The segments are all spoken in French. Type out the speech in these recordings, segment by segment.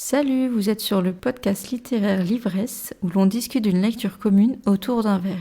Salut, vous êtes sur le podcast littéraire L'Ivresse, où l'on discute d'une lecture commune autour d'un verre.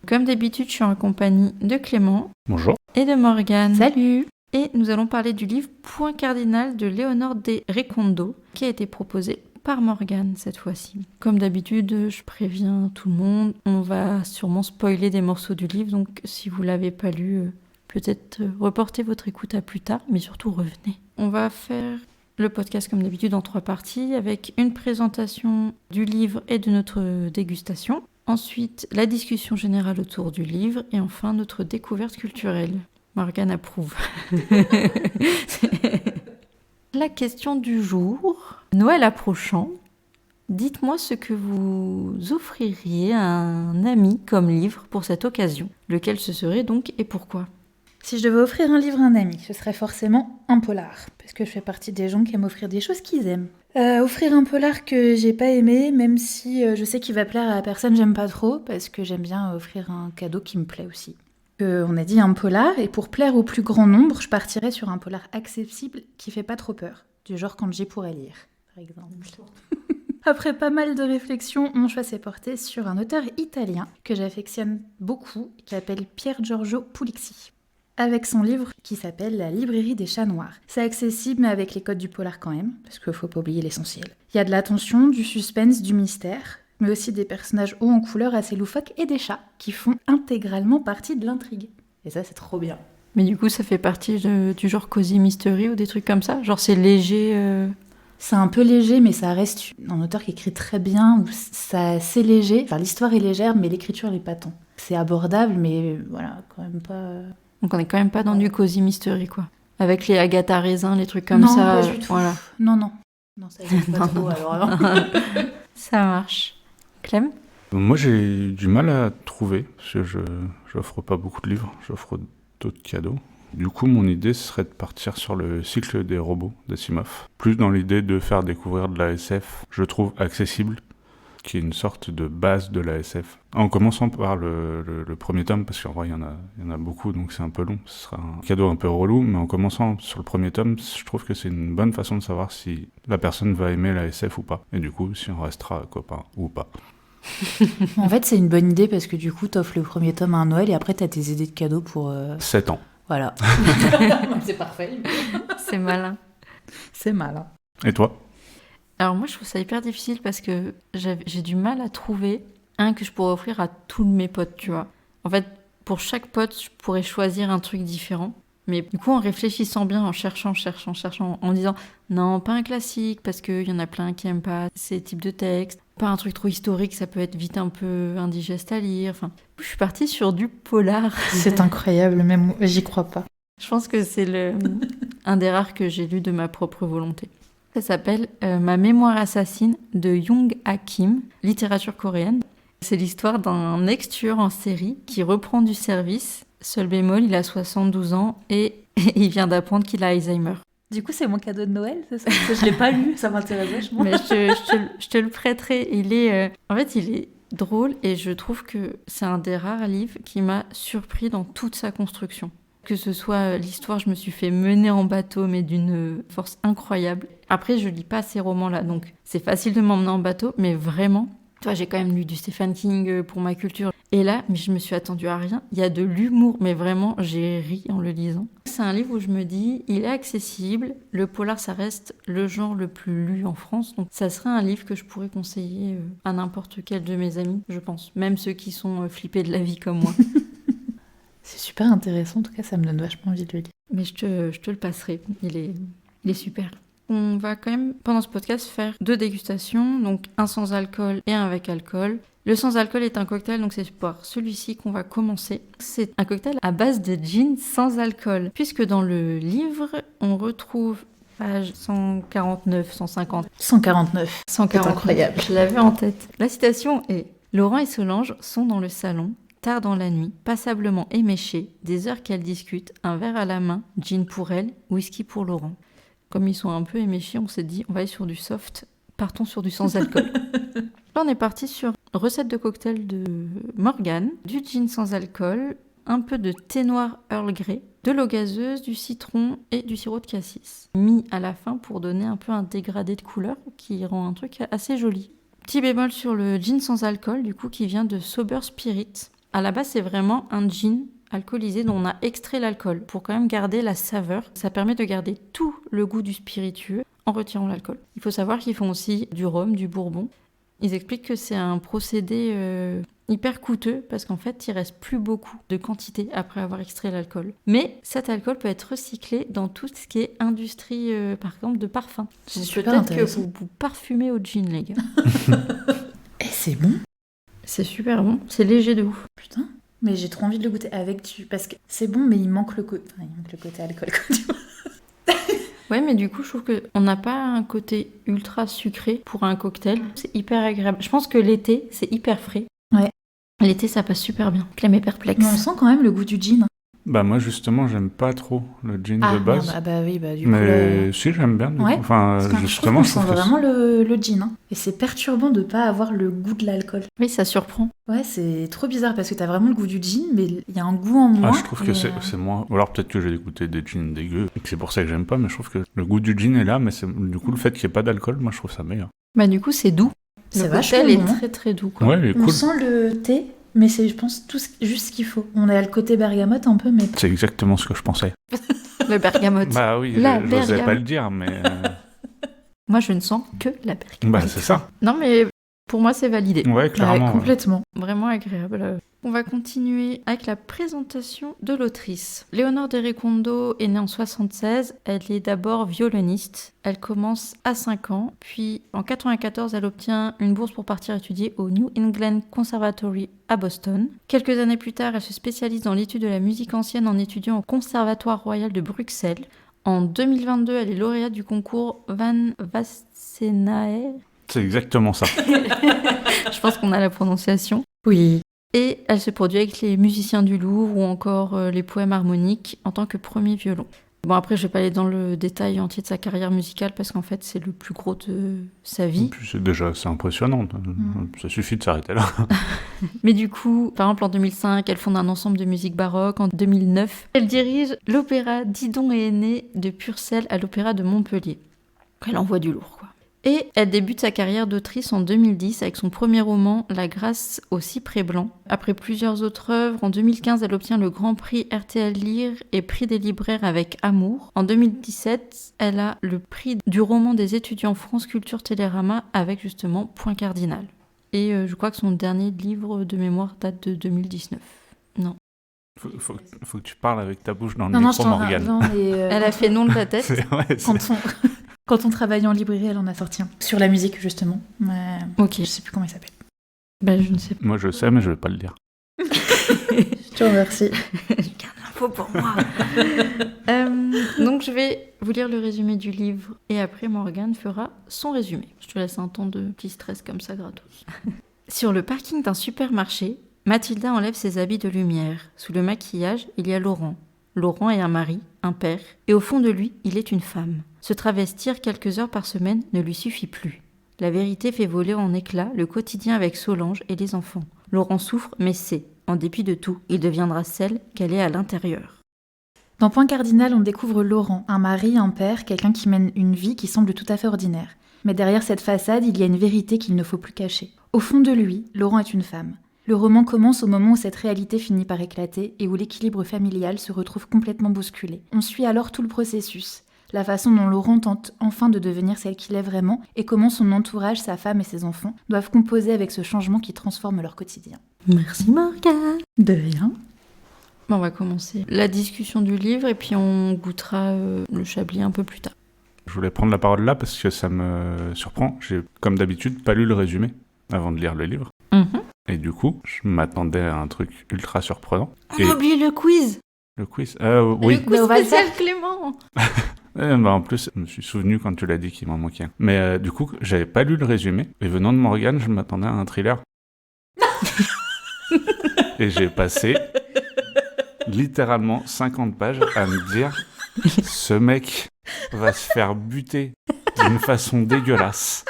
Comme d'habitude, je suis en compagnie de Clément. Bonjour. Et de Morgane. Salut. Et nous allons parler du livre Point cardinal de Léonore de Recondo, qui a été proposé par Morgane cette fois-ci. Comme d'habitude, je préviens tout le monde, on va sûrement spoiler des morceaux du livre, donc si vous ne l'avez pas lu, peut-être reportez votre écoute à plus tard, mais surtout revenez. On va faire le podcast comme d'habitude en 3 parties, avec une présentation du livre et de notre dégustation. Ensuite, la discussion générale autour du livre, et enfin notre découverte culturelle. Morgane approuve. La question du jour. Noël approchant, dites-moi ce que vous offririez à un ami comme livre pour cette occasion. Lequel ce serait donc et pourquoi ? Si je devais offrir un livre à un ami, ce serait forcément un polar, parce que je fais partie des gens qui aiment offrir des choses qu'ils aiment. Offrir un polar que j'ai pas aimé, même si je sais qu'il va plaire à la personne, j'aime pas trop, parce que j'aime bien offrir un cadeau qui me plaît aussi. On a dit un polar, et pour plaire au plus grand nombre, je partirais sur un polar accessible qui fait pas trop peur, du genre quand j'y pourrais lire, par exemple. Après pas mal de réflexions, mon choix s'est porté sur un auteur italien que j'affectionne beaucoup, qui s'appelle Pier Giorgio Puglisi, avec son livre qui s'appelle La librairie des chats noirs. C'est accessible, mais avec les codes du polar quand même, parce qu'il faut pas oublier l'essentiel. Il y a de la tension, du suspense, du mystère, mais aussi des personnages hauts en couleur assez loufoques et des chats qui font intégralement partie de l'intrigue. Et ça, c'est trop bien. Mais du coup, ça fait partie du genre cozy mystery ou des trucs comme ça ? Genre c'est léger C'est un peu léger, mais ça reste un auteur qui écrit très bien, où c'est léger. Enfin, l'histoire est légère, mais l'écriture, elle est pas tant. C'est abordable, mais voilà, quand même pas... Donc on est quand même pas dans du cozy mystery, quoi. Avec les Agatha Raisin, les trucs comme non, ça. Non, pas du tout. Voilà. Non, ça n'aime pas trop, alors. Ça marche. Clem ? Moi, j'ai du mal à trouver, parce que je n'offre pas beaucoup de livres, j'offre d'autres cadeaux. Du coup, mon idée serait de partir sur le cycle des robots d'Asimov. Plus dans l'idée de faire découvrir de la SF, je trouve accessible, qui est une sorte de base de la SF. En commençant par le premier tome, parce qu'en vrai, il y en a beaucoup, donc c'est un peu long. Ce sera un cadeau un peu relou, mais en commençant sur le premier tome, je trouve que c'est une bonne façon de savoir si la personne va aimer la SF ou pas. Et du coup, si on restera copain ou pas. En fait, c'est une bonne idée, parce que du coup, t'offres le premier tome à un Noël, et après, t'as tes idées de cadeaux pour... 7 ans. Voilà. C'est parfait. C'est malin. C'est malin. Et toi ? Alors moi, je trouve ça hyper difficile parce que j'ai du mal à trouver un que je pourrais offrir à tous mes potes, tu vois. En fait, pour chaque pote, je pourrais choisir un truc différent. Mais du coup, en réfléchissant bien, en cherchant, en disant non, pas un classique, parce qu'il y en a plein qui n'aiment pas ces types de textes. Pas un truc trop historique, ça peut être vite un peu indigeste à lire. Enfin, je suis partie sur du polar. C'est incroyable, même j'y crois pas. Je pense que c'est un des rares que j'ai lu de ma propre volonté. Ça s'appelle Ma mémoire assassine de Young-Ha Kim, littérature coréenne. C'est l'histoire d'un ex-tueur en série qui reprend du service. Seul bémol, il a 72 ans et il vient d'apprendre qu'il a Alzheimer. Du coup, c'est mon cadeau de Noël, c'est ça ? Je l'ai pas lu, ça m'intéresse vachement. Mais je te le prêterai. En fait, il est drôle et je trouve que c'est un des rares livres qui m'a surpris dans toute sa construction. Que ce soit l'histoire, je me suis fait mener en bateau, mais d'une force incroyable. Après, je lis pas ces romans-là, donc c'est facile de m'emmener en bateau, mais vraiment, tu vois, j'ai quand même lu du Stephen King pour ma culture. Et là, mais je me suis attendue à rien. Il y a de l'humour, mais vraiment, j'ai ri en le lisant. C'est un livre où je me dis, il est accessible. Le polar, ça reste le genre le plus lu en France. Donc, ça serait un livre que je pourrais conseiller à n'importe quel de mes amis, je pense. Même ceux qui sont flippés de la vie comme moi. C'est super intéressant, en tout cas, ça me donne vachement envie de le lire. Mais je te le passerai, il est super. On va quand même, pendant ce podcast, faire 2 dégustations, donc un sans alcool et un avec alcool. Le sans alcool est un cocktail, donc c'est par celui-ci qu'on va commencer. C'est un cocktail à base de gin sans alcool, puisque dans le livre, on retrouve page 149, 150. 149. 149. C'est incroyable. Je l'avais en tête. La citation est « Laurent et Solange sont dans le salon. Tard dans la nuit, passablement éméchés, des heures qu'elles discutent, un verre à la main, gin pour elle, whisky pour Laurent. » Comme ils sont un peu éméchés, on s'est dit, on va aller sur du soft, partons sur du sans-alcool. Là, on est parti sur recette de cocktail de Morgane, du gin sans alcool, un peu de thé noir Earl Grey, de l'eau gazeuse, du citron et du sirop de cassis. Mis à la fin pour donner un peu un dégradé de couleur qui rend un truc assez joli. Petit bémol sur le gin sans alcool, du coup, qui vient de Sober Spirit. À la base, c'est vraiment un gin alcoolisé dont on a extrait l'alcool pour quand même garder la saveur. Ça permet de garder tout le goût du spiritueux en retirant l'alcool. Il faut savoir qu'ils font aussi du rhum, du bourbon. Ils expliquent que c'est un procédé hyper coûteux parce qu'en fait, il reste plus beaucoup de quantité après avoir extrait l'alcool. Mais cet alcool peut être recyclé dans tout ce qui est industrie, par exemple, de parfum. C'est Donc super peut-être que intéressant. vous parfumez au gin, les gars. Et c'est bon. C'est super bon, c'est léger de ouf. Putain. Mais j'ai trop envie de le goûter avec du... Parce que c'est bon, mais il manque le côté... Enfin, il manque le côté alcool, quoi, tu vois. Ouais, mais du coup, je trouve qu'on n'a pas un côté ultra sucré pour un cocktail. C'est hyper agréable. Je pense que l'été, c'est hyper frais. Ouais. L'été, ça passe super bien. Clem est perplexe. Mais on sent quand même le goût du gin. Bah moi justement j'aime pas trop le gin Ah, de base. merde. Ah bah oui, bah du coup... Mais si j'aime bien du coup. Ouais, Enfin parce que justement je trouve qu'on que sent vraiment le gin. Hein. Et c'est perturbant de pas avoir le goût de l'alcool. Oui, ça surprend. Ouais, c'est trop bizarre parce que t'as vraiment le goût du gin, mais il y a un goût en moins. Ah, je trouve que c'est moins. Ou alors peut-être que j'ai goûté des gins dégueux et que c'est pour ça que j'aime pas, mais je trouve que le goût du gin est là, mais du coup le fait qu'il n'y ait pas d'alcool, moi je trouve ça meilleur. Bah du coup, c'est doux. C'est Le vachement cocktail est bon. très très doux, quoi. Ouais, il est On cool. sent le thé, mais c'est, je pense, juste ce qu'il faut. On a le côté bergamote un peu, mais... C'est exactement ce que je pensais. Le bergamote. Bah oui, La j'osais bergamote. pas le dire, mais. Moi, je ne sens que la bergamote. Bah c'est ça. Non, mais pour moi, c'est validé. Ouais, clairement. Ouais, complètement. Vraiment agréable. On va continuer avec la présentation de l'autrice. Léonore de Recondo est née en 1976. Elle est d'abord violoniste. Elle commence à 5 ans. Puis en 1994, elle obtient une bourse pour partir étudier au New England Conservatory à Boston. Quelques années plus tard, elle se spécialise dans l'étude de la musique ancienne en étudiant au Conservatoire royal de Bruxelles. En 2022, elle est lauréate du concours Van Wassenaer. C'est exactement ça. Je pense qu'on a la prononciation. Oui. Et elle se produit avec les musiciens du Louvre ou encore les poèmes harmoniques en tant que premier violon. Bon, après, je vais pas aller dans le détail entier de sa carrière musicale parce qu'en fait, c'est le plus gros de sa Et vie. puis c'est impressionnant. Ça suffit de s'arrêter là. Mais du coup, par exemple, en 2005, elle fonde un ensemble de musique baroque. En 2009, elle dirige l'opéra Didon et Aîné de Purcell à l'opéra de Montpellier. Elle envoie du lourd, quoi. Et elle débute sa carrière d'autrice en 2010 avec son premier roman La Grâce au cyprès blanc. Après plusieurs autres œuvres, en 2015, elle obtient le Grand Prix RTL Lire et Prix des libraires avec Amour. En 2017, elle a le prix du roman des étudiants France Culture Télérama avec justement Point Cardinal. Et je crois que son dernier livre de mémoire date de 2019. Non. Faut que tu parles avec ta bouche dans le Non, micro, Morgane. Elle a fait non de la tête. Quand on travaillait en librairie, elle en a sorti un. Sur la musique, justement. Mais Ok. je sais plus comment il s'appelle. Ben, je ne sais pas. Moi je sais, mais je vais pas le dire. Je te remercie. Garde l'info pour moi. Donc je vais vous lire le résumé du livre et après Morgane fera son résumé. Je te laisse un temps de petit stress comme ça gratos. Sur le parking d'un supermarché, Mathilda enlève ses habits de lumière. Sous le maquillage, il y a Laurent. Laurent est un mari, un père, et au fond de lui, il est une femme. Se travestir quelques heures par semaine ne lui suffit plus. La vérité fait voler en éclats le quotidien avec Solange et les enfants. Laurent souffre, mais sait, en dépit de tout, il deviendra celle qu'elle est à l'intérieur. Dans Point Cardinal, on découvre Laurent, un mari, un père, quelqu'un qui mène une vie qui semble tout à fait ordinaire. Mais derrière cette façade, il y a une vérité qu'il ne faut plus cacher. Au fond de lui, Laurent est une femme. Le roman commence au moment où cette réalité finit par éclater et où l'équilibre familial se retrouve complètement bousculé. On suit alors tout le processus, la façon dont Laurent tente enfin de devenir celle qu'il est vraiment et comment son entourage, sa femme et ses enfants doivent composer avec ce changement qui transforme leur quotidien. Merci Morgane. De rien. Bon, on va commencer la discussion du livre et puis on goûtera le chablis un peu plus tard. Je voulais prendre la parole là parce que ça me surprend. J'ai, comme d'habitude, pas lu le résumé avant de lire le livre. Et du coup, je m'attendais à un truc ultra surprenant. On a oublié le quiz. Le quiz oui. Le quiz on va le spécial faire. Clément. En plus, je me suis souvenu quand tu l'as dit qu'il m'en manquait un. Mais du coup, j'avais pas lu le résumé. Et venant de Morgane, je m'attendais à un thriller. Et j'ai passé littéralement 50 pages à me dire ce mec va se faire buter d'une façon dégueulasse.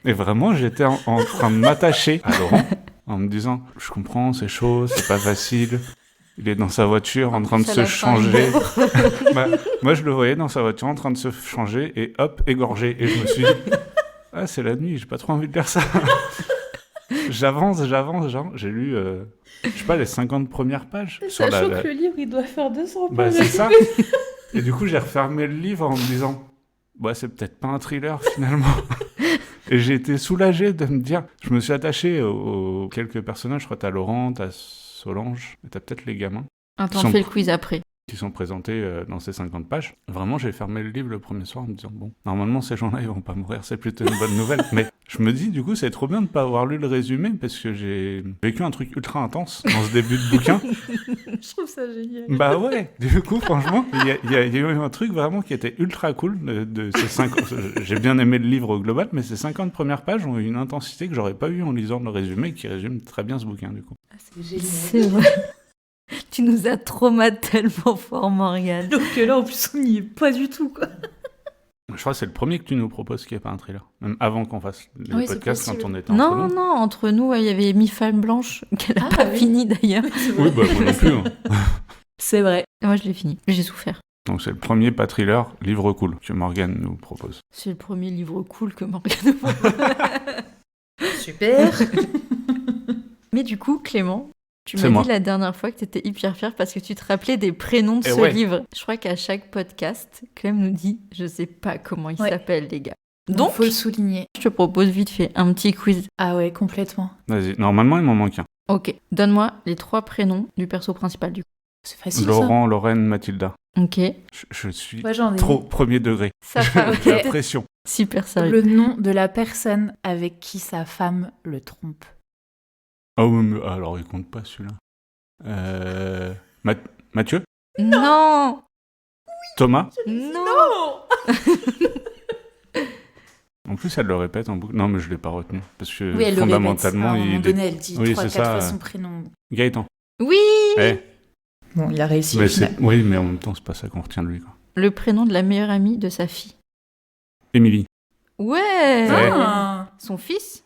Et vraiment, j'étais en train de m'attacher à Laurent en me disant je comprends, c'est chaud, c'est pas facile. Il est dans sa voiture en train de C'est à se la fin, changer. il Bah, moi, je le voyais dans sa voiture en train de se changer et hop, égorgé. Et je me suis dit, ah, c'est la nuit, j'ai pas trop envie de lire ça. J'avance, genre, j'ai lu, je sais pas, les 50 premières pages. sur Sachant que le livre, il doit faire 200 Bah, pages. c'est ça. Et du coup, j'ai refermé le livre en me disant, bah, c'est peut-être pas un thriller finalement. Et j'ai été soulagé de me dire, je me suis attaché aux quelques personnages, je crois que t'as Laurent, t'as Solange, et t'as peut-être les gamins, Attends, Sont- on fait le quiz après. qui sont présentés dans ces 50 pages. Vraiment, j'ai fermé le livre le premier soir en me disant, bon, normalement, ces gens-là, ils vont pas mourir, c'est plutôt une bonne nouvelle. Mais je me dis, du coup, c'est trop bien de pas avoir lu le résumé, parce que j'ai vécu un truc ultra intense dans ce début de bouquin. Je trouve ça génial. Bah ouais, du coup, franchement, il y a eu un truc vraiment qui était ultra cool. De ces 50... J'ai bien aimé le livre au global, mais ces 50 premières pages ont eu une intensité que j'aurais pas eu en lisant le résumé, qui résume très bien ce bouquin, du coup. Ah, c'est génial. C'est vrai. Tu nous as traumatisé tellement fort, Morgane. Donc là, en plus, on n'y est pas du tout, quoi. Je crois que c'est le premier que tu nous proposes qui n'est pas un thriller. Même avant qu'on fasse les Oui, c'est podcasts, possible. quand on était entre Non, nous. non, entre nous, il y avait Mi Femme Blanche, qu'elle a Ah, pas oui. fini d'ailleurs. Oui, bah moi non plus. Hein. C'est vrai. Et moi, je l'ai fini. J'ai souffert. Donc c'est le premier pas thriller, livre cool, que Morgane nous propose. C'est le premier livre cool que Morgane Super. Mais du coup, Clément, tu C'est m'as moi. dit la dernière fois que tu étais hyper fière parce que tu te rappelais des prénoms de Eh ce ouais. livre. Je crois qu'à chaque podcast, Clem nous dit « Je sais pas comment il Ouais. s'appelle, les gars ». Donc, Donc, faut le souligner. je te propose vite fait un petit quiz. Ah ouais, complètement. Vas-y, normalement il m'en manque un. Ok, donne-moi les 3 prénoms du perso principal du coup. C'est facile, Laurent, Lorraine, Mathilda. Ok, Je suis ça. Ouais, j'en ai trop premier degré. ça va, Ok. La pression. super sérieux. Le nom de la personne avec qui sa femme le trompe. Ah oui, mais alors il compte pas celui-là. Mathieu, Non. Thomas. Non. En plus, elle le répète en boucle. Non, mais je l'ai pas retenu. Parce que Oui, elle le répète. fondamentalement, À un moment il est... donné, elle dit Oui, 3-4 c'est ça. fois son prénom. Gaëtan. Oui. Eh, Bon, il a réussi mais au final. oui, mais en même temps, c'est pas ça qu'on retient de lui, quoi. Le prénom de la meilleure amie de sa fille. Émilie. Ouais. Ah. Son fils.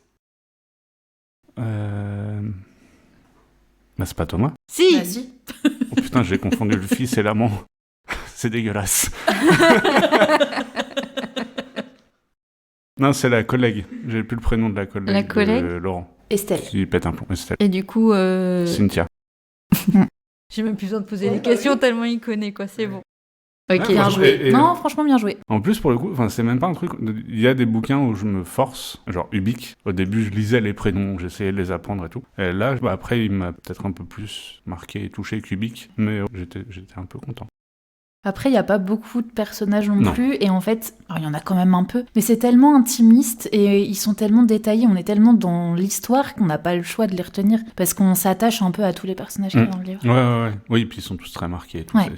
Bah, c'est pas Thomas. Si. Bah, si. Oh putain, j'ai confondu le fils et l'amant. C'est dégueulasse. Non, c'est la collègue. J'ai plus le prénom de la collègue. La collègue de Laurent. Estelle. Qui pète un plomb. Estelle. Et du coup, Cynthia. j'ai même plus besoin de poser les questions tellement il connaît quoi. C'est bon. Ok. Ouais, Bien franchement, joué. et- Non, franchement, bien joué. En plus, pour le coup, c'est même pas un truc. Il y a des bouquins où je me force, genre Ubik. Au début, je lisais les prénoms, j'essayais de les apprendre et tout. Et là, bah, après, il m'a peut-être un peu plus marqué et touché qu'Ubik, mais j'étais un peu content. Après, il n'y a pas beaucoup de personnages non Non. plus. Et en fait, alors, il y en a quand même un peu. Mais c'est tellement intimiste et ils sont tellement détaillés. On est tellement dans l'histoire qu'on n'a pas le choix de les retenir. Parce qu'on s'attache un peu à tous les personnages qu'il y a dans le livre. Ouais. Oui, puis ils sont tous très marqués. Et tout. Ouais.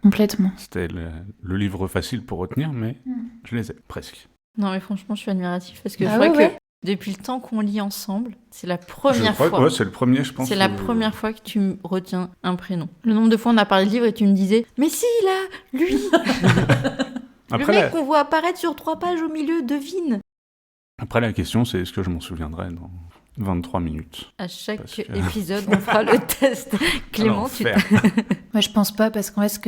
Complètement. C'était le livre facile pour retenir, mais je les ai presque. Non mais franchement, je suis admirative parce que Ah je vois ouais, que depuis le temps qu'on lit ensemble, c'est la Je première crois que- fois. ouais, c'est le premier, je pense. C'est la où- première fois que tu me retiens un prénom. Le nombre de fois on a parlé de livre et tu me disais « Mais si, là, lui Après, le la... mec qu'on voit apparaître sur 3 pages au milieu, devine !» Après, la question, c'est est-ce que je m'en souviendrai dans 23 minutes. À chaque Parce que- épisode, on fera le test. Clément, tu L'enfer. Moi, je pense pas parce qu'en fait,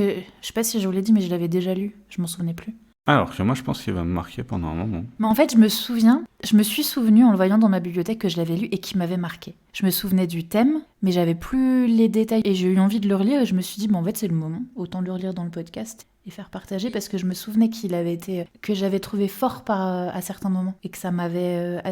je sais pas si je vous l'ai dit, mais je l'avais déjà lu. Je m'en souvenais plus. Alors que moi, je pense qu'il va me marquer pendant un moment. Mais en fait, je me suis souvenu en le voyant dans ma bibliothèque que je l'avais lu et qui m'avait marqué. Je me souvenais du thème, mais j'avais plus les détails. Et j'ai eu envie de le relire et je me suis dit, en fait, c'est le moment. Autant le relire dans le podcast et faire partager parce que je me souvenais que j'avais trouvé fort à certains moments et que ça m'avait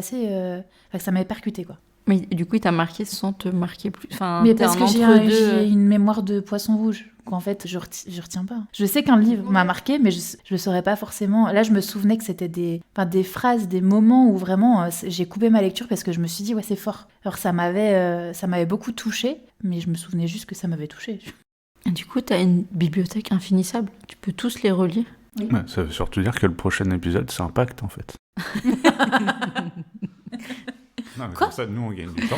que ça m'avait percuté, quoi. Mais du coup, il t'a marqué sans te marquer plus. Enfin, Mais t'es parce un que j'ai entre-deux. une mémoire de poisson rouge qu'en fait je retiens pas. Je sais qu'un livre m'a marqué, mais je le saurais pas forcément. Là, je me souvenais que c'était des phrases, des moments où vraiment j'ai coupé ma lecture parce que je me suis dit ouais c'est fort. Alors ça m'avait beaucoup touchée, mais je me souvenais juste que ça m'avait touchée. Et du coup, t'as une bibliothèque infinissable. Tu peux tous les relire. Ouais, ça veut surtout dire que le prochain épisode, c'est un pacte, en fait. Non, mais Quoi comme ça, nous, on gagne du temps.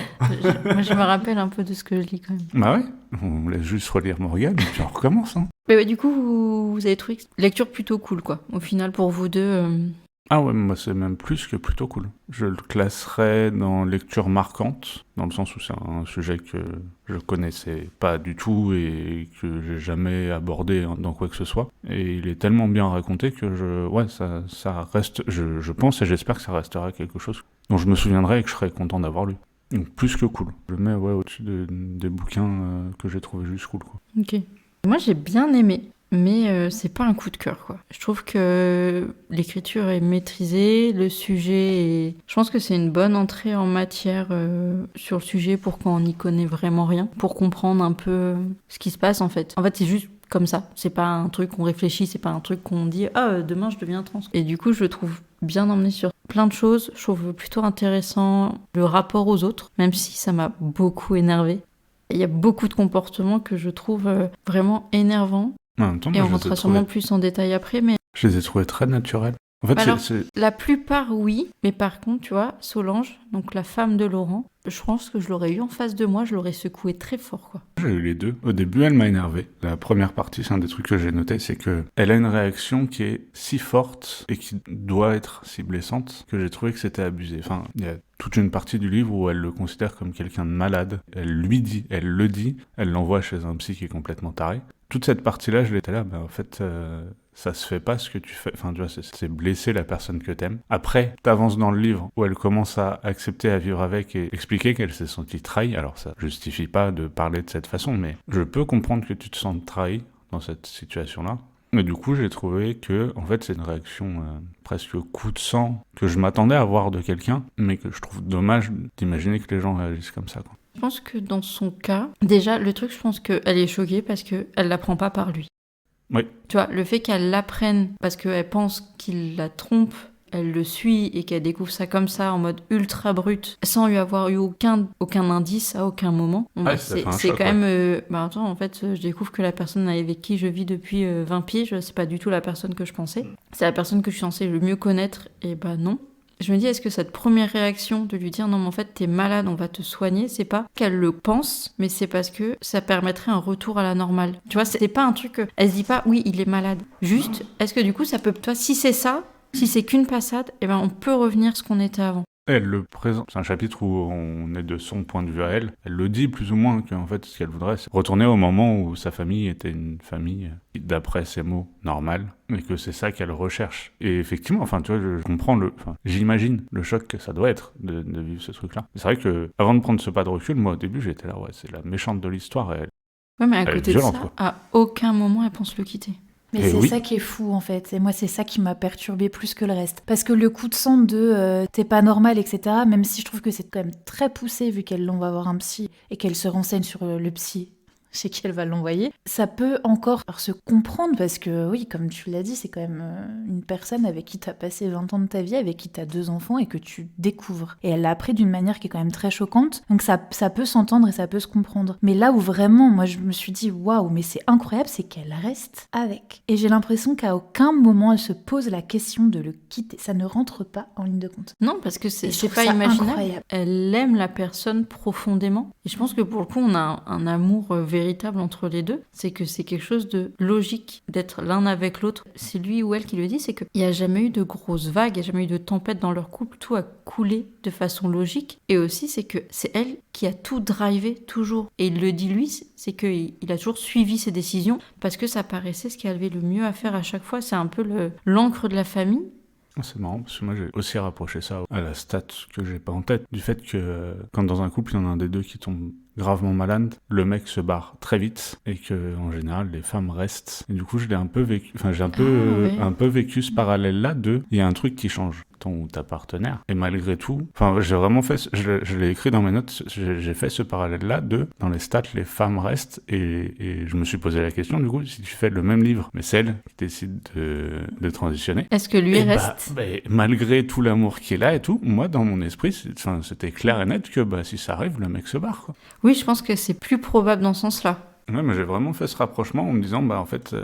Moi, je me rappelle un peu de ce que je lis quand même. Bah ouais, on laisse juste relire Morgane, et puis on recommence. Hein. Mais ouais, du coup, vous avez trouvé lecture plutôt cool, quoi. Au final, pour vous deux. Ah ouais, moi c'est même plus que plutôt cool. Je le classerais dans lecture marquante, dans le sens où c'est un sujet que je connaissais pas du tout et que j'ai jamais abordé dans quoi que ce soit. Et il est tellement bien raconté que ça reste, je pense et j'espère que ça restera quelque chose dont je me souviendrai et que je serai content d'avoir lu. Donc plus que cool. Je le mets au-dessus des bouquins que j'ai trouvé juste cool, quoi. Ok. Moi, j'ai bien aimé, mais c'est pas un coup de cœur, quoi. Je trouve que l'écriture est maîtrisée, le sujet est... Je pense que c'est une bonne entrée en matière sur le sujet pour quand on n'y connaît vraiment rien, pour comprendre un peu ce qui se passe, en fait. En fait, c'est juste comme ça. C'est pas un truc qu'on réfléchit, c'est pas un truc qu'on dit « Ah, demain, je deviens trans ». Et du coup, je le trouve bien emmené sur plein de choses. Je trouve plutôt intéressant le rapport aux autres, même si ça m'a beaucoup énervé. Il y a beaucoup de comportements que je trouve vraiment énervants. En même temps, Et moi, on rentrera sûrement plus en détail après, mais... je les ai trouvés très naturels. En fait, Alors, la plupart, oui. Mais par contre, tu vois, Solange, donc la femme de Laurent, je pense que je l'aurais eu en face de moi, je l'aurais secoué très fort, quoi. j'ai eu les deux. Au début, elle m'a énervé. La première partie, c'est un des trucs que j'ai noté, c'est que elle a une réaction qui est si forte et qui doit être si blessante que j'ai trouvé que c'était abusé. Enfin, il y a toute une partie du livre où elle le considère comme quelqu'un de malade. Elle lui dit, elle le dit, elle l'envoie chez un psy qui est complètement taré. Toute cette partie-là, je l'étais là, en fait, ça se fait pas ce que tu fais. Enfin, tu vois, c'est blesser la personne que t'aimes. Après, t'avances dans le livre où elle commence à accepter à vivre avec et expliquer qu'elle s'est sentie trahie. Alors, ça justifie pas de parler de cette façon, mais je peux comprendre que tu te sentes trahi dans cette situation-là. Mais du coup, j'ai trouvé que, en fait, c'est une réaction presque coup de sang que je m'attendais à voir de quelqu'un, mais que je trouve dommage d'imaginer que les gens réagissent comme ça, quoi. Je pense que dans son cas, déjà, le truc, je pense qu'elle est choquée parce qu'elle l'apprend pas par lui. Oui. Tu vois, le fait qu'elle l'apprenne parce qu'elle pense qu'il la trompe, elle le suit et qu'elle découvre ça comme ça, en mode ultra brut, sans lui avoir eu aucun indice à aucun moment. Bon, c'est choc, quand même... attends, en fait, je découvre que la personne avec qui je vis depuis 20 piges, c'est pas du tout la personne que je pensais. C'est la personne que je suis censée le mieux connaître, et non. Je me dis, est-ce que cette première réaction de lui dire non mais en fait t'es malade, on va te soigner, c'est pas qu'elle le pense, mais c'est parce que ça permettrait un retour à la normale. Tu vois, c'est pas un truc que... Elle se dit pas oui il est malade. Juste, est-ce que du coup ça peut... Toi, si c'est ça, si c'est qu'une passade, on peut revenir ce qu'on était avant. Elle le présente. C'est un chapitre où on est de son point de vue à elle. Elle le dit plus ou moins qu'en fait, ce qu'elle voudrait, c'est retourner au moment où sa famille était une famille, d'après ses mots, normale, et que c'est ça qu'elle recherche. Et effectivement, enfin, tu vois, je comprends j'imagine le choc que ça doit être de vivre ce truc-là. C'est vrai que, avant de prendre ce pas de recul, moi, au début, j'étais là, c'est la méchante de l'histoire, et Ouais, mais à elle est côté violente, de ça, quoi. à aucun moment elle pense le quitter. Mais Et c'est oui. ça qui est fou en fait, et moi c'est ça qui m'a perturbée plus que le reste. Parce que le coup de sang de t'es pas normal, etc., même si je trouve que c'est quand même très poussé vu qu'elle va voir un psy et qu'elle se renseigne sur le psy chez qui elle va l'envoyer, ça peut encore se comprendre parce que oui, comme tu l'as dit, c'est quand même une personne avec qui t'as passé 20 ans de ta vie, avec qui t'as 2 enfants et que tu découvres. Et elle l'a appris d'une manière qui est quand même très choquante, donc ça peut s'entendre et ça peut se comprendre. Mais là où vraiment, moi je me suis dit waouh, mais c'est incroyable, c'est qu'elle reste avec. Et j'ai l'impression qu'à aucun moment elle se pose la question de le quitter. Ça ne rentre pas en ligne de compte. Non, parce que Et c'est je trouve pas ça imaginable. incroyable. Elle aime la personne profondément. Et je pense que pour le coup, on a un amour véritable entre les deux. C'est que c'est quelque chose de logique d'être l'un avec l'autre. C'est lui ou elle qui le dit, c'est qu'il n'y a jamais eu de grosses vagues, il n'y a jamais eu de tempête dans leur couple. Tout a coulé de façon logique. Et aussi, c'est que c'est elle qui a tout drivé toujours. Et il le dit lui, c'est qu'il a toujours suivi ses décisions parce que ça paraissait ce qu'il avait le mieux à faire à chaque fois. C'est un peu l'encre de la famille. C'est marrant, parce que moi j'ai aussi rapproché ça à la stat que j'ai pas en tête, du fait que quand dans un couple il y en a un des deux qui tombe gravement malade, le mec se barre très vite et que en général les femmes restent. Et du coup je l'ai un peu vécu, enfin j'ai un peu vécu ce parallèle là de il y a un truc qui change, ton ou ta partenaire. Et malgré tout, enfin j'ai vraiment fait, je l'ai écrit dans mes notes, j'ai fait ce parallèle là de dans les stats les femmes restent et je me suis posé la question du coup si tu fais le même livre mais c'est elle qui décide de transitionner. Est-ce que lui reste Malgré tout l'amour qui est là et tout, moi dans mon esprit c'était clair et net que si ça arrive le mec se barre, quoi. Oui, je pense que c'est plus probable dans ce sens-là. Ouais, mais j'ai vraiment fait ce rapprochement en me disant en fait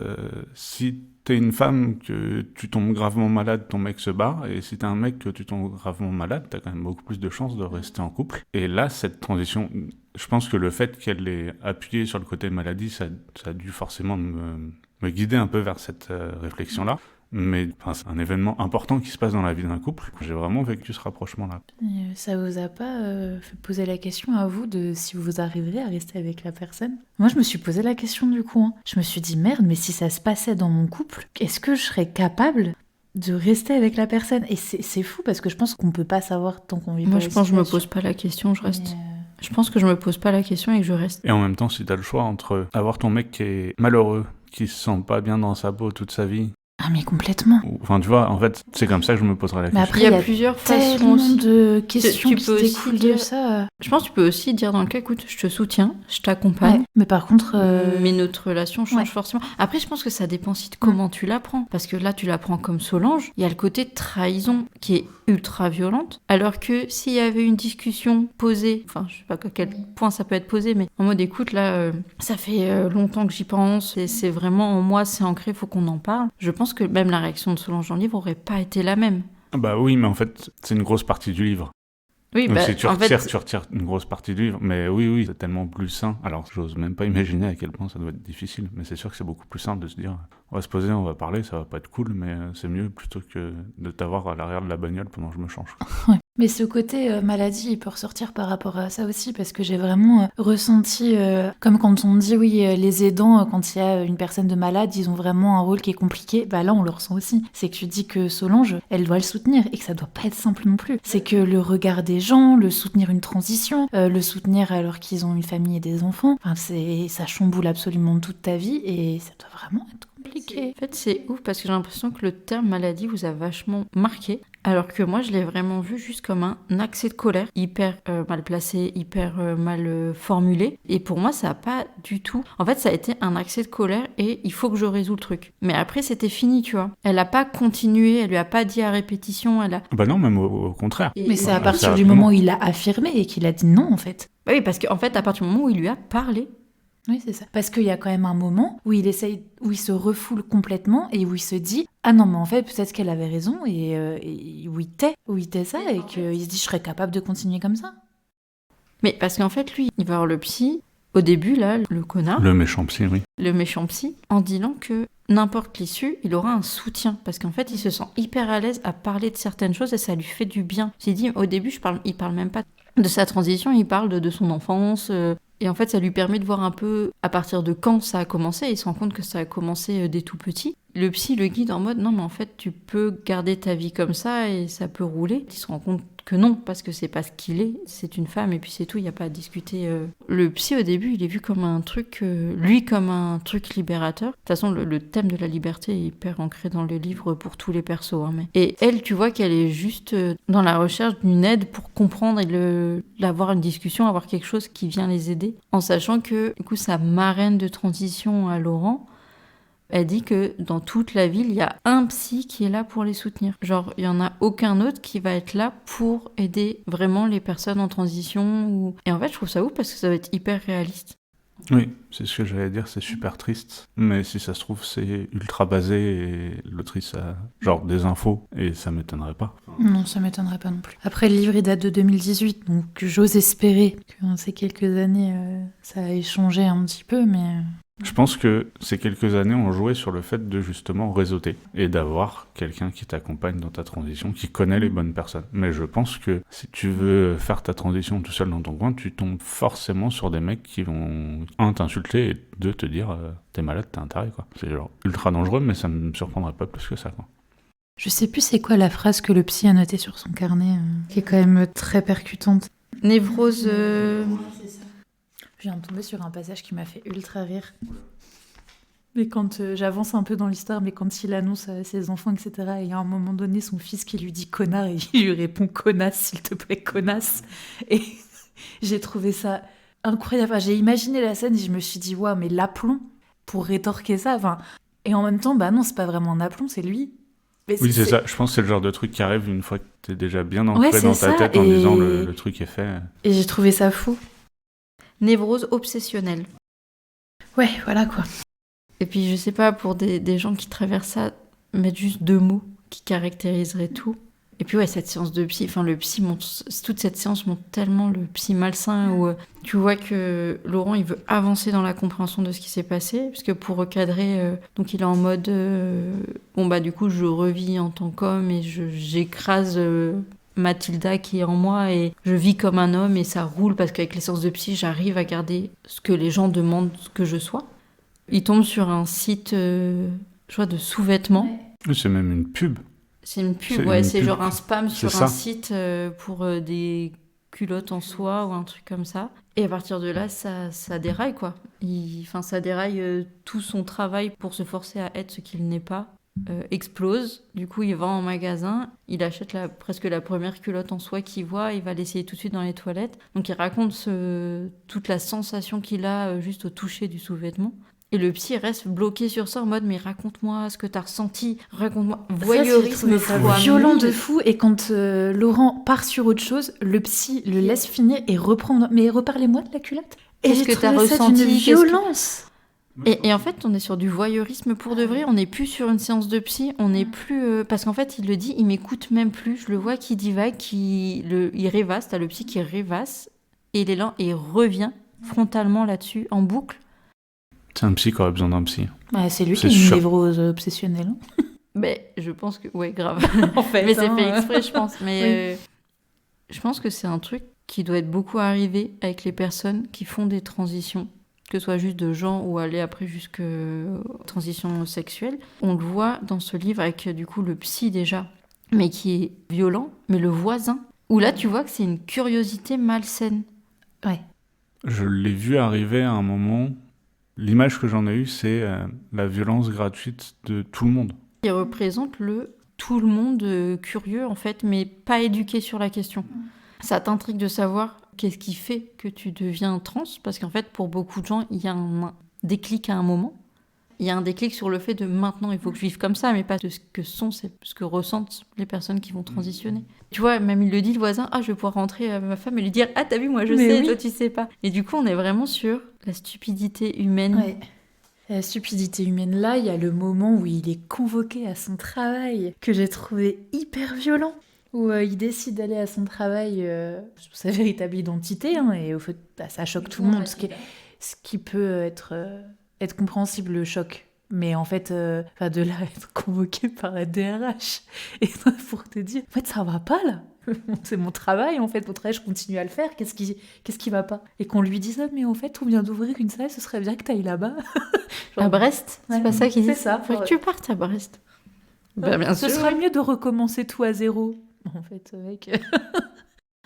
si t'es une femme que tu tombes gravement malade, ton mec se barre, et si t'es un mec que tu tombes gravement malade, t'as quand même beaucoup plus de chances de rester en couple. Et là, cette transition, je pense que le fait qu'elle ait appuyé sur le côté maladie, ça a dû forcément me guider un peu vers cette réflexion-là. mais c'est un événement important qui se passe dans la vie d'un couple. J'ai vraiment vécu ce rapprochement-là. Et ça vous a pas fait poser la question à vous de si vous arriverez à rester avec la personne? Moi, je me suis posé la question du coup. Je me suis dit, merde, mais si ça se passait dans mon couple, est-ce que je serais capable de rester avec la personne? Et c'est fou parce que je pense qu'on peut pas savoir tant qu'on vit pas Moi, la je pense que je me situation. pose pas la question, je reste. Mais, Je pense que je me pose pas la question et que je reste. Et en même temps, si t'as le choix entre avoir ton mec qui est malheureux, qui se sent pas bien dans sa peau toute sa vie, Ah mais complètement. enfin tu vois, en fait, c'est comme ça que je me poserais la Mais question. après, Il y a il y a plusieurs façons tellement aussi. de questions Tu qui peux aussi découlent dire- de ça. Je pense que tu peux aussi dire dans le cas, écoute, je te soutiens, je t'accompagne. Ouais. Mais par contre, Mais notre relation change ouais. forcément. Après, je pense que ça dépend aussi de comment tu l'apprends. Parce que là, tu l'apprends comme Solange. Il y a le côté trahison qui est ultra violente. Alors que s'il y avait une discussion posée, enfin, je sais pas à quel point ça peut être posé, mais en mode écoute, là, ça fait longtemps que j'y pense. Et c'est vraiment en moi, c'est ancré, faut qu'on en parle. Je pense que même la réaction de Solange dans le livre aurait pas été la même. Bah oui, mais en fait, c'est une grosse partie du livre. Oui, Donc bah, si tu en retires, fait, tu retires une grosse partie du livre. Mais oui, c'est tellement plus sain. Alors, j'ose même pas imaginer à quel point ça doit être difficile. Mais c'est sûr que c'est beaucoup plus simple de se dire, on va se poser, on va parler, ça va pas être cool, mais c'est mieux plutôt que de t'avoir à l'arrière de la bagnole pendant que je me change. Ouais. Mais ce côté maladie, il peut ressortir par rapport à ça aussi, parce que j'ai vraiment ressenti, comme quand on dit, oui, les aidants, quand il y a une personne de malade, ils ont vraiment un rôle qui est compliqué. Bah là, on le ressent aussi. C'est que tu dis que Solange, elle doit le soutenir, et que ça doit pas être simple non plus. C'est que le regard des gens, le soutenir une transition, le soutenir alors qu'ils ont une famille et des enfants, enfin, ça chamboule absolument toute ta vie, et ça doit vraiment être compliqué. En fait, c'est ouf parce que j'ai l'impression que le terme maladie vous a vachement marqué. Alors que moi, je l'ai vraiment vu juste comme un accès de colère, hyper mal placé, hyper mal formulé. Et pour moi, ça n'a pas du tout... En fait, ça a été un accès de colère et il faut que je résout le truc. Mais après, c'était fini, tu vois. Elle n'a pas continué, elle lui a pas dit à répétition, elle a... Bah non, même au contraire. Mais c'est à Ouais, partir ça, du vraiment. moment où il a affirmé et qu'il a dit non, en fait. Bah oui, parce qu'en fait, à partir du moment où il lui a parlé, Oui, c'est ça. Parce qu'il y a quand même un moment où il se refoule complètement et où il se dit ah non, mais en fait, peut-être qu'elle avait raison et où il tait ça et qu'il se dit je serais capable de continuer comme ça. mais parce qu'en fait, lui, il va voir le psy, au début, là, le connard, Le méchant psy, oui. le méchant psy, en disant que n'importe l'issue, il aura un soutien. Parce qu'en fait, il se sent hyper à l'aise à parler de certaines choses et ça lui fait du bien. J'ai dit, au début, il parle même pas de sa transition, il parle de son enfance. Et en fait, ça lui permet de voir un peu à partir de quand ça a commencé. Il se rend compte que ça a commencé dès tout petit. Le psy le guide en mode, non, mais en fait, tu peux garder ta vie comme ça et ça peut rouler. Il se rend compte que non, parce que c'est pas ce qu'il est. C'est une femme et puis c'est tout, il n'y a pas à discuter. Le psy, au début, il est vu comme un truc, lui, comme un truc libérateur. De toute façon, le thème de la liberté est hyper ancré dans le livre pour tous les persos. Hein, mais... Et elle, tu vois qu'elle est juste dans la recherche d'une aide pour comprendre et avoir une discussion, avoir quelque chose qui vient les aider. En sachant que, du coup, sa marraine de transition à Laurent, elle dit que dans toute la ville, il y a un psy qui est là pour les soutenir. Genre, il n'y en a aucun autre qui va être là pour aider vraiment les personnes en transition. Et en fait, je trouve ça ouf parce que ça va être hyper réaliste. Oui, c'est ce que j'allais dire, c'est super triste. Mais si ça se trouve, c'est ultra basé et l'autrice a genre des infos et ça m'étonnerait pas. Non, ça m'étonnerait pas non plus. Après, le livre, il date de 2018, donc j'ose espérer que dans ces quelques années, ça a échangé un petit peu, mais... Je pense que ces quelques années ont joué sur le fait de justement réseauter et d'avoir quelqu'un qui t'accompagne dans ta transition, qui connaît les bonnes personnes. Mais je pense que si tu veux faire ta transition tout seul dans ton coin, tu tombes forcément sur des mecs qui vont, un, t'insulter et deux, te dire t'es malade, t'es un taré, quoi. C'est genre ultra dangereux, mais ça me surprendrait pas plus que ça, quoi. Je sais plus c'est quoi la phrase que le psy a notée sur son carnet, qui est quand même très percutante. Névrose... Je viens de tomber sur un passage qui m'a fait ultra rire. Mais quand j'avance un peu dans l'histoire, mais quand il annonce à ses enfants, etc., et il y a un moment donné son fils qui lui dit connard, et il lui répond connasse, s'il te plaît, connasse. Et j'ai trouvé ça incroyable. Enfin, j'ai imaginé la scène et je me suis dit, waouh, mais l'aplomb pour rétorquer ça. Enfin, et en même temps, bah non, c'est pas vraiment un aplomb, c'est lui. Mais Oui, c'est ça. Je pense que c'est le genre de truc qui arrive une fois que t'es déjà bien ancré Ouais, dans c'est ta ça, tête en et- disant le truc est fait. Et j'ai trouvé ça fou. Névrose obsessionnelle. Ouais, voilà quoi. Et puis, je sais pas, pour des gens qui traversent ça, mettre juste 2 mots qui caractériseraient tout. Et puis ouais, cette séance de psy, enfin le psy montre, toute cette séance montre tellement le psy malsain où tu vois que Laurent il veut avancer dans la compréhension de ce qui s'est passé, parce que pour recadrer, donc il est en mode bon bah du coup je revis en tant qu'homme et j'écrase Mathilda qui est en moi et je vis comme un homme et ça roule parce qu'avec les séances de psy j'arrive à garder ce que les gens demandent que je sois. Il tombe sur un site, je crois, de sous-vêtements. Oui, c'est même une pub. C'est une pub, C'est c'est pub. genre un spam sur C'est un ça. site pour des culottes en soie ou un truc comme ça. Et à partir de là, ça déraille, quoi. Ça déraille, tout son travail pour se forcer à être ce qu'il n'est pas explose. Du coup, il va en magasin, il achète presque la première culotte en soie qu'il voit, il va l'essayer tout de suite dans les toilettes. Donc il raconte toute la sensation qu'il a juste au toucher du sous-vêtement. Et le psy reste bloqué sur ça en mode mais raconte-moi ce que t'as ressenti, raconte-moi. Voyeurisme fois violent 1000. de fou. Et quand Laurent part sur autre chose, le psy le laisse finir et reprend. Mais reparlez-moi de la culotte. Et Qu'est-ce j'ai que t'as trouvé ça ressenti, d'une qu'est-ce que- violence. Et en fait, on est sur du voyeurisme pour de vrai. On n'est plus sur une séance de psy. On n'est plus parce qu'en fait, il le dit, il m'écoute même plus. Je le vois qui divague, il rêvasse. T'as le psy qui rêvasse et il est là et il revient frontalement là-dessus en boucle. C'est un psy qui aurait besoin d'un psy. Ouais, c'est lui C'est qui a une sûr. névrose obsessionnelle. Mais je pense que ouais, grave. En fait, Mais c'est fait exprès, je pense. Mais Oui. je pense que c'est un truc qui doit être beaucoup arrivé avec les personnes qui font des transitions, que ce soit juste de genre ou aller après jusque transition sexuelle. On le voit dans ce livre avec du coup le psy déjà, mais qui est violent, mais le voisin, où là tu vois que c'est une curiosité malsaine. Ouais. Je l'ai vu arriver à un moment. L'image que j'en ai eue, c'est la violence gratuite de tout le monde. Il représente tout le monde curieux en fait, mais pas éduqué sur la question. Ça t'intrigue de savoir qu'est-ce qui fait que tu deviens trans, parce qu'en fait pour beaucoup de gens il y a un déclic à un moment. Il y a un déclic sur le fait de maintenant il faut que je vive comme ça, mais pas de ce que sont, c'est ce que ressentent les personnes qui vont transitionner. Tu vois, même il le dit le voisin, je vais pouvoir rentrer à ma femme et lui dire t'as vu moi je Mais sais, oui. toi tu sais pas. Et du coup on est vraiment sur la stupidité humaine. Ouais. La stupidité humaine, là, il y a le moment où il est convoqué à son travail, que j'ai trouvé hyper violent. Où il décide d'aller à son travail sous sa véritable identité, et au fait, ça choque tout le monde, ce qui peut être compréhensible, le choc. Mais en fait, de là à être convoqué par la DRH, et pour te dire, en fait, ça va pas là. C'est mon travail, en fait, mon travail, je continue à le faire, qu'est-ce qui va pas? Et qu'on lui dise, mais en fait, on vient d'ouvrir une salle, ce serait bien que t'ailles là-bas. À Brest, c'est Ouais, pas ça qu'il dit. c'est ça. Faut que tu partes à Brest. Bah, bien Ce sûr. sera mieux de recommencer tout à zéro. En fait, mec.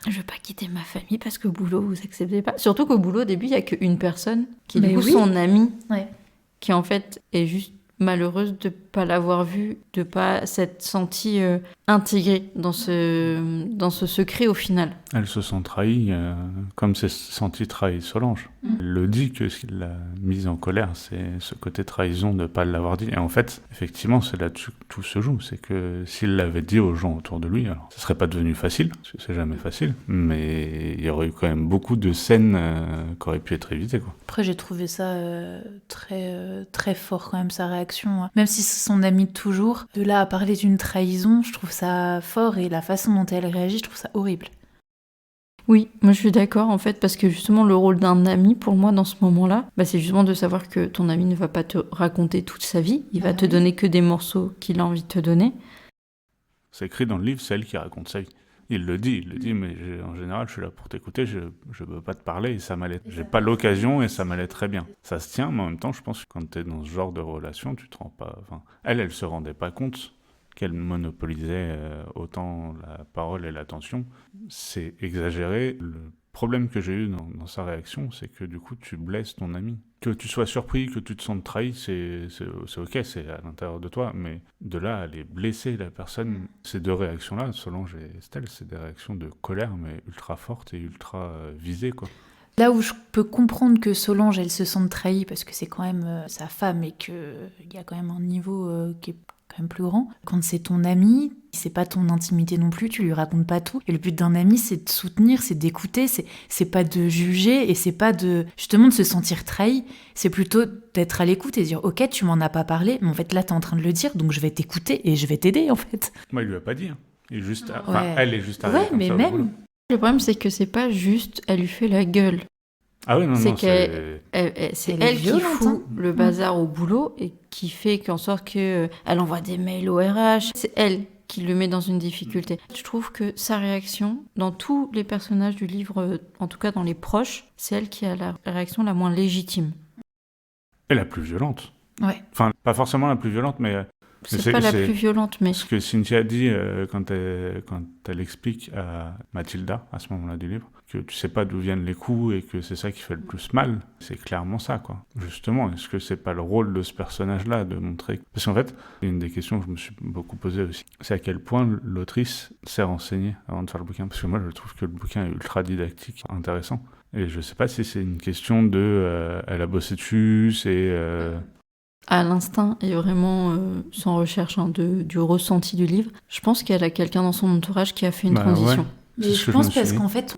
Je veux pas quitter ma famille parce qu'au boulot, vous acceptez pas. Surtout qu'au boulot, au début, il y a qu'une personne qui est du Mais coup oui. son amie, Ouais. qui en fait est juste malheureuse de pas l'avoir vue, de pas s'être sentie intégrée dans ce secret au final. Elle se sent trahie, comme s'est sentie trahie Solange. Elle le dit que ce qui l'a mise en colère, c'est ce côté trahison de ne pas l'avoir dit. Et en fait, effectivement, c'est là-dessus que tout se joue. C'est que s'il l'avait dit aux gens autour de lui, alors ça serait pas devenu facile, parce que c'est jamais facile, mais il y aurait eu quand même beaucoup de scènes qui auraient pu être évitées, quoi. Après, j'ai trouvé ça très fort quand même, sa réaction. Même si c'est son ami de toujours, de là à parler d'une trahison, je trouve ça fort, et la façon dont elle réagit, je trouve ça horrible. Oui, moi je suis d'accord en fait, parce que justement le rôle d'un ami pour moi dans ce moment-là, c'est justement de savoir que ton ami ne va pas te raconter toute sa vie, il va te donner que des morceaux qu'il a envie de te donner. C'est écrit dans le livre, c'est elle qui raconte sa vie. Il le dit, mais en général, je suis là pour t'écouter, je veux pas te parler, et ça m'allait. J'ai pas l'occasion, et ça m'allait très bien. Ça se tient, mais en même temps, je pense que quand t'es dans ce genre de relation, tu te rends pas... Enfin, elle se rendait pas compte qu'elle monopolisait autant la parole et l'attention. C'est exagéré. Le problème que j'ai eu dans sa réaction, c'est que du coup, tu blesses ton ami. Que tu sois surpris, que tu te sentes trahi, c'est ok, c'est à l'intérieur de toi, mais de là à aller blesser la personne, ces deux réactions-là, Solange et Estelle, c'est des réactions de colère, mais ultra fortes et ultra visées, quoi. Là où je peux comprendre que Solange, elle se sente trahie, parce que c'est quand même sa femme, et qu'il y a quand même un niveau qui est quand même plus grand. Quand c'est ton ami, c'est pas ton intimité non plus, tu lui racontes pas tout. Et le but d'un ami, c'est de soutenir, c'est d'écouter, c'est pas de juger, et c'est pas justement de se sentir trahi. C'est plutôt d'être à l'écoute et de dire, ok, tu m'en as pas parlé, mais en fait là, t'es en train de le dire, donc je vais t'écouter et je vais t'aider, en fait. Moi, il lui a pas dit, hein. Et juste, Ouais. enfin, elle est juste arrivée Ouais, comme mais ça au même. boulot. Le problème, c'est que c'est pas juste, elle lui fait la gueule. Ah oui, non, C'est non, c'est Elle est elle qui violente, fout hein. le bazar au boulot et qui fait qu'en sorte que elle envoie des mails au RH. C'est elle qui le met dans une difficulté. Je trouve que sa réaction, dans tous les personnages du livre, en tout cas dans les proches, c'est elle qui a la réaction la moins légitime. Et la plus violente. Ouais. Enfin, pas forcément la plus violente, mais C'est pas la plus violente, mais ce que Cynthia dit quand elle explique à Mathilda, à ce moment-là du livre, que tu sais pas d'où viennent les coups et que c'est ça qui fait le plus mal, c'est clairement ça, quoi. Justement, est-ce que c'est pas le rôle de ce personnage-là de montrer... Parce qu'en fait, une des questions que je me suis beaucoup posée aussi, c'est à quel point l'autrice s'est renseignée avant de faire le bouquin. Parce que moi, je trouve que le bouquin est ultra didactique, intéressant. Et je sais pas si c'est une question de... elle a bossé dessus, c'est... à l'instinct et vraiment sans recherche du ressenti du livre, je pense qu'elle a quelqu'un dans son entourage qui a fait une transition. Ouais. Mais C'est ce je que je pense me suis parce dit. qu'en fait,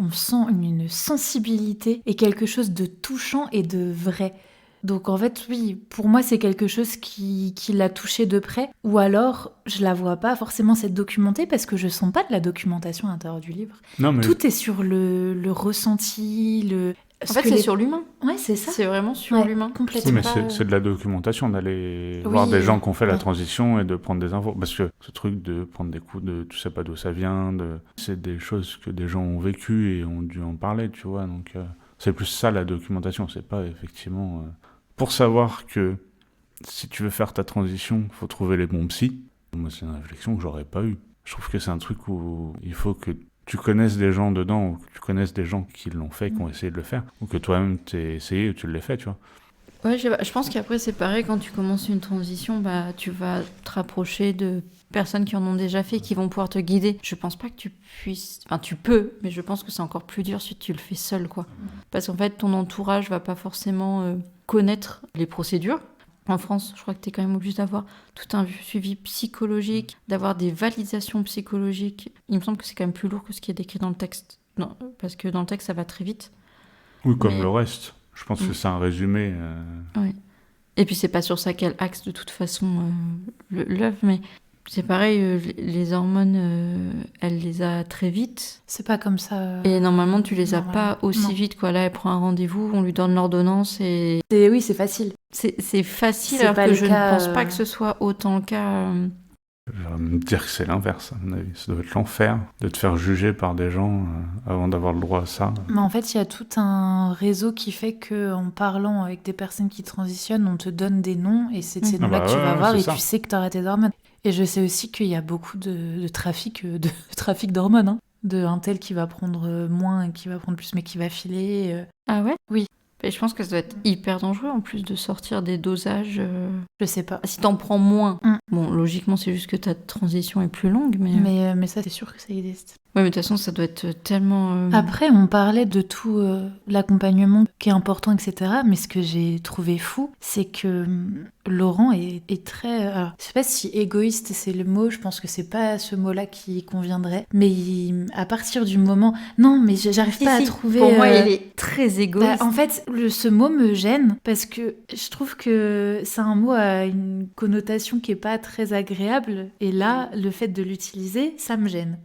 on sent une sensibilité et quelque chose de touchant et de vrai. Donc en fait, oui, pour moi, c'est quelque chose qui l'a touchée de près. Ou alors, je la vois pas forcément s'être documentée parce que je sens pas de la documentation à l'intérieur du livre. Non, mais... Tout est sur le ressenti, En fait, c'est sur l'humain. Ouais, c'est ça. C'est vraiment sur Ouais, l'humain. complètement. Oui, mais pas- c'est de la documentation, d'aller Oui, voir des gens qui ont fait la ouais. transition et de prendre des infos. Parce que ce truc de prendre des coups de tu sais pas d'où ça vient, c'est des choses que des gens ont vécues et ont dû en parler, tu vois. Donc c'est plus ça la documentation, c'est pas effectivement... Pour savoir que si tu veux faire ta transition, faut trouver les bons psys. Moi, c'est une réflexion que j'aurais pas eue. Je trouve que c'est un truc où il faut que tu connaisses des gens dedans, ou que tu connaisses des gens qui l'ont fait, qui ont essayé de le faire, ou que toi-même t'aies essayé ou tu l'aies fait, tu vois. Ouais, je pense qu'après, c'est pareil, quand tu commences une transition, bah, tu vas te rapprocher de personnes qui en ont déjà fait, qui vont pouvoir te guider. Je pense pas que tu puisses... Enfin, tu peux, mais je pense que c'est encore plus dur si tu le fais seul, quoi. Parce qu'en fait, ton entourage va pas forcément connaître les procédures. En France, je crois que tu es quand même obligé d'avoir tout un suivi psychologique, d'avoir des validations psychologiques. Il me semble que c'est quand même plus lourd que ce qui est décrit dans le texte. Non, parce que dans le texte, ça va très vite. Oui, comme Mais- le reste. Je pense que c'est un résumé. Ouais. Et puis c'est pas sur ça qu'elle axe de toute façon l'œuvre, mais c'est pareil, les hormones, elle les a très vite. C'est pas comme ça. Et normalement, tu les as Normalement. pas aussi Non. vite, quoi. Là, elle prend un rendez-vous, on lui donne l'ordonnance et Oui, c'est facile. c'est facile, C'est alors pas que le je cas, ne pense pas que ce soit autant le cas. Je vais me dire que c'est l'inverse, à mon avis. Ça doit être l'enfer de te faire juger par des gens avant d'avoir le droit à ça. Mais en fait, il y a tout un réseau qui fait que, en parlant avec des personnes qui transitionnent, on te donne des noms et c'est de ces Ah noms-là bah que tu ouais, vas ouais, voir c'est et ça. tu sais que tu as arrêté d'hormones. Et je sais aussi qu'il y a beaucoup de trafic, de trafic d'hormones, hein. De un tel qui va prendre moins et qui va prendre plus, mais qui va filer. Ah ouais? Oui. Et je pense que ça doit être hyper dangereux en plus de sortir des dosages. Je sais pas. Si t'en prends moins, Mm. bon, logiquement, c'est juste que ta transition est plus longue, mais. Mais ça, c'est sûr que ça existe. Ouais, mais de toute façon, ça doit être tellement. Après, on parlait de tout l'accompagnement qui est important, etc. Mais ce que j'ai trouvé fou, c'est que Laurent est très... alors, je sais pas si égoïste c'est le mot, je pense que c'est pas ce mot-là qui conviendrait. Mais à partir du moment... Non, mais j'arrive Si, pas si, à trouver... Pour moi, il est très égoïste. En fait, ce mot me gêne parce que je trouve que c'est un mot à une connotation qui est pas très agréable. Et là, le fait de l'utiliser, ça me gêne.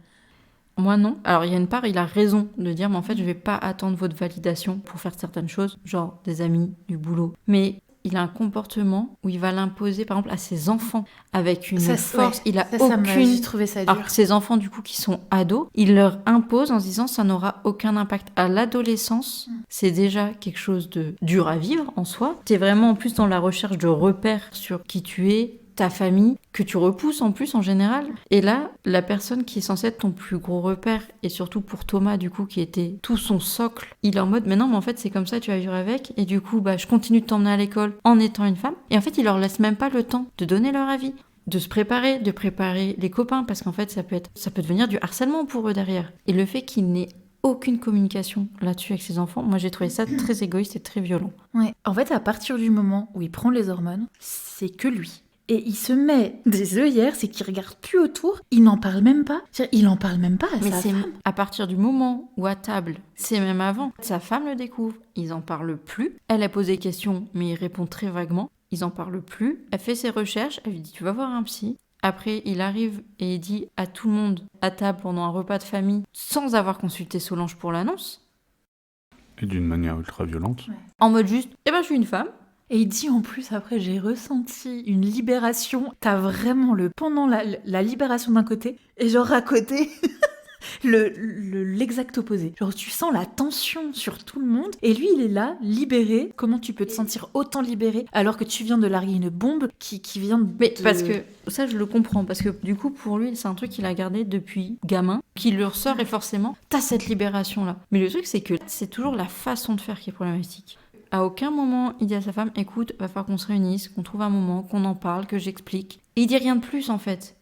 Moi, non. Alors, il y a une part, il a raison de dire, mais en fait, je vais pas attendre votre validation pour faire certaines choses, genre des amis, du boulot. Mais il a un comportement où il va l'imposer, par exemple, à ses enfants, avec une force. Il a J'ai trouvé ça dur. Alors que ses enfants, du coup, qui sont ados, il leur impose en se disant ça n'aura aucun impact. À l'adolescence, c'est déjà quelque chose de dur à vivre en soi. T'es vraiment en plus dans la recherche de repères sur qui tu es, ta famille, que tu repousses en plus en général. Et là, la personne qui est censée être ton plus gros repère, et surtout pour Thomas, du coup, qui était tout son socle, il est en mode, mais non, mais en fait, c'est comme ça, tu vas vivre avec, et du coup, bah, je continue de t'emmener à l'école en étant une femme. Et en fait, il leur laisse même pas le temps de donner leur avis, de se préparer, de préparer les copains, parce qu'en fait, ça peut devenir du harcèlement pour eux derrière. Et le fait qu'il n'ait aucune communication là-dessus avec ses enfants, moi j'ai trouvé ça très égoïste et très violent. Ouais. En fait, à partir du moment où il prend les hormones, c'est que lui. Et il se met des œillères, c'est qu'il regarde plus autour, il n'en parle même pas. C'est-à-dire, il en parle même pas à Mais sa c'est femme. à partir du moment où à table, c'est même avant, sa femme le découvre, ils en parlent plus. Elle a posé des questions, mais il répond très vaguement. Ils en parlent plus. Elle fait ses recherches, elle lui dit tu vas voir un psy. Après, il arrive et il dit à tout le monde à table pendant un repas de famille, sans avoir consulté Solange pour l'annonce, Et d'une manière ultra violente. en mode juste, je suis une femme. Et il dit en plus, après, j'ai ressenti une libération. T'as vraiment pendant la libération d'un côté, et genre à côté, l'exact opposé. Genre tu sens la tension sur tout le monde, et lui il est là, libéré. Comment tu peux te sentir autant libéré alors que tu viens de larguer une bombe qui vient de... Mais parce que ça, je le comprends. Parce que du coup, pour lui, c'est un truc qu'il a gardé depuis gamin, qui lui ressort et forcément, t'as cette libération-là. Mais le truc, c'est que c'est toujours la façon de faire qui est problématique. À aucun moment, il dit à sa femme, écoute, va falloir qu'on se réunisse, qu'on trouve un moment, qu'on en parle, que j'explique. Et il dit rien de plus, en fait.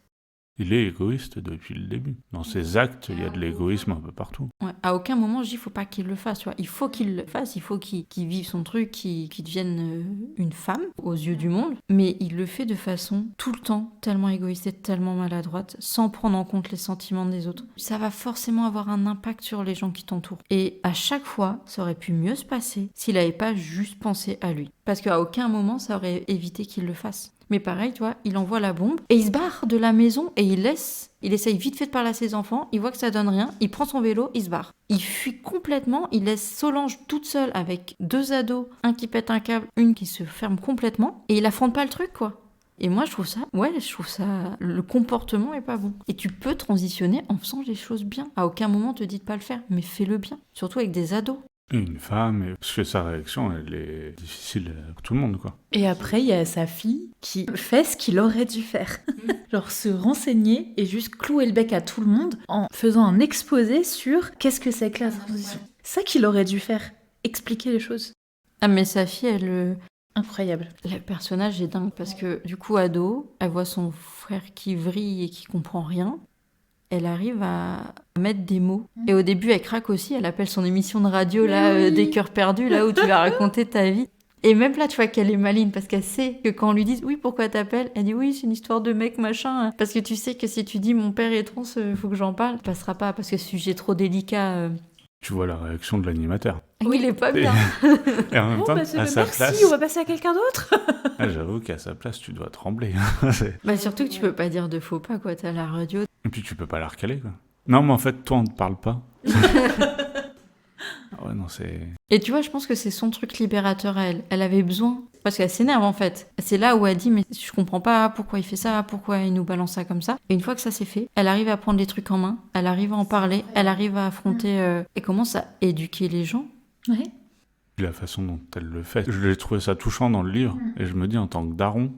Il est égoïste depuis le début. Dans ses actes, il y a de l'égoïsme un peu partout. Ouais, à aucun moment, je dis, faut pas qu'il le fasse, tu vois. Il faut qu'il le fasse, il faut qu'il vive son truc, qu'il devienne une femme aux yeux du monde. Mais il le fait de façon tout le temps tellement égoïste et tellement maladroite, sans prendre en compte les sentiments des autres. Ça va forcément avoir un impact sur les gens qui t'entourent. Et à chaque fois, ça aurait pu mieux se passer s'il n'avait pas juste pensé à lui. Parce qu'à aucun moment, ça aurait évité qu'il le fasse. Mais pareil, tu vois, il envoie la bombe et il se barre de la maison et il essaye vite fait de parler à ses enfants, il voit que ça donne rien, il prend son vélo, il se barre. Il fuit complètement, il laisse Solange toute seule avec 2 ados, un qui pète un câble, une qui se ferme complètement et il affronte pas le truc, quoi. Et moi, je trouve ça, le comportement est pas bon. Et tu peux transitionner en faisant les choses bien. À aucun moment, te dis de pas le faire, mais fais-le bien. Surtout avec des ados. Une femme, parce que sa réaction, elle est difficile pour tout le monde, quoi. Et après, il y a sa fille qui fait ce qu'il aurait dû faire. Genre se renseigner et juste clouer le bec à tout le monde en faisant un exposé sur qu'est-ce que c'est que la transition. C'est ça qu'il aurait dû faire. Expliquer les choses. Ah, mais sa fille, elle... Incroyable. Le personnage est dingue parce que du coup, ado, elle voit son frère qui vrille et qui comprend rien. Elle arrive à mettre des mots. Et au début, elle craque aussi. Elle appelle son émission de radio, là, des cœurs perdus, là où tu vas raconter ta vie. Et même là, tu vois qu'elle est maligne parce qu'elle sait que quand on lui dit oui, pourquoi t'appelles, elle dit oui, c'est une histoire de mec, machin. Parce que tu sais que si tu dis mon père est trans, faut que j'en parle, ça passera pas parce que ce sujet trop délicat. Tu vois la réaction de l'animateur. Oui, il est pas bien. Et en même temps, à sa merci, place... on va passer à quelqu'un d'autre. J'avoue qu'à sa place, tu dois trembler. Bah surtout que tu peux pas dire de faux pas, quoi. T'as la radio. Et puis tu peux pas la recaler, quoi. Non, mais en fait, toi, on ne te parle pas. Ouais, non, c'est... Et tu vois, je pense que c'est son truc libérateur à elle. Elle avait besoin. Parce qu'elle s'énerve, en fait. C'est là où elle dit, mais je comprends pas pourquoi il fait ça, pourquoi il nous balance ça comme ça. Et une fois que ça c'est fait, elle arrive à prendre les trucs en main, elle arrive à en parler, elle arrive à affronter et commence à éduquer les gens. Ouais. La façon dont elle le fait, je l'ai trouvé ça touchant dans le livre, et je me dis en tant que daronne,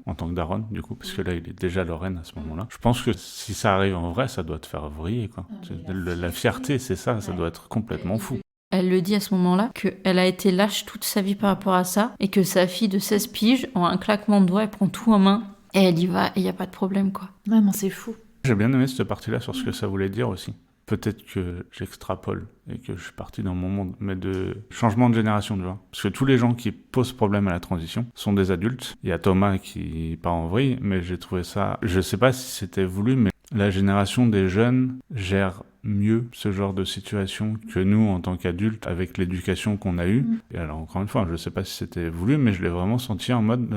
du coup, parce que là, il est déjà Lorraine à ce moment-là, je pense que si ça arrive en vrai, ça doit te faire vriller, quoi. La fierté, c'est ça doit être complètement fou. Elle le dit à ce moment-là, qu'elle a été lâche toute sa vie par rapport à ça, et que sa fille de 16 piges, en un claquement de doigts, elle prend tout en main, et elle y va, et il n'y a pas de problème, quoi. Vraiment, c'est fou. J'ai bien aimé cette partie-là sur ce que ça voulait dire aussi. Peut-être que j'extrapole et que je suis parti dans mon monde, mais de changement de génération, tu vois. Parce que tous les gens qui posent problème à la transition sont des adultes. Il y a Thomas qui part en vrille, mais j'ai trouvé ça... Je sais pas si c'était voulu, mais la génération des jeunes gère mieux ce genre de situation que nous, en tant qu'adultes, avec l'éducation qu'on a eue. Et alors, encore une fois, je sais pas si c'était voulu, mais je l'ai vraiment senti en mode...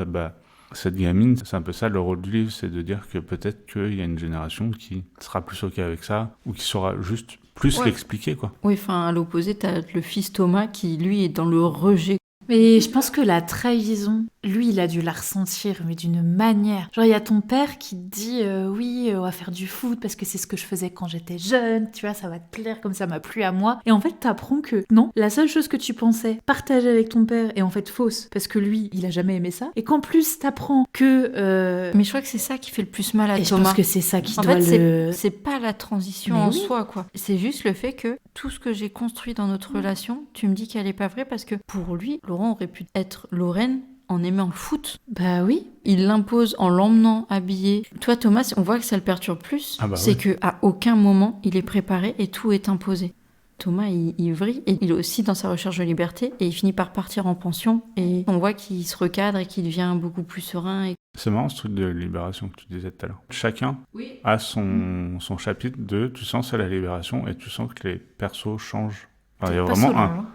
cette gamine, c'est un peu ça le rôle du livre, c'est de dire que peut-être qu'il y a une génération qui sera plus ok avec ça, ou qui saura juste plus l'expliquer, quoi. Oui, enfin, à l'opposé, t'as le fils Thomas qui, lui, est dans le rejet. Mais je pense que la trahison, lui, il a dû la ressentir, mais d'une manière. Genre, il y a ton père qui te dit oui, on va faire du foot parce que c'est ce que je faisais quand j'étais jeune, tu vois, ça va te plaire comme ça m'a plu à moi. Et en fait, t'apprends que non, la seule chose que tu pensais partager avec ton père est en fait fausse parce que lui, il a jamais aimé ça. Et qu'en plus, t'apprends que. Mais je crois que c'est ça qui fait le plus mal à et Thomas. Je pense que c'est ça qui en doit fait, c'est pas la transition mais en oui. soi, quoi. C'est juste le fait que tout ce que j'ai construit dans notre relation, tu me dis qu'elle est pas vraie parce que pour lui, Laurent aurait pu être Lorraine en aimant le foot. Bah oui. Il l'impose en l'emmenant habillé. Toi, Thomas, on voit que ça le perturbe plus. C'est que à aucun moment il est préparé et tout est imposé. Thomas, il vrille et il est aussi dans sa recherche de liberté et il finit par partir en pension et on voit qu'il se recadre et qu'il devient beaucoup plus serein. C'est marrant ce truc de libération que tu disais tout à l'heure. Chacun a son chapitre de tu sens c'est la libération et tu sens que les persos changent. Enfin, il y a vraiment un...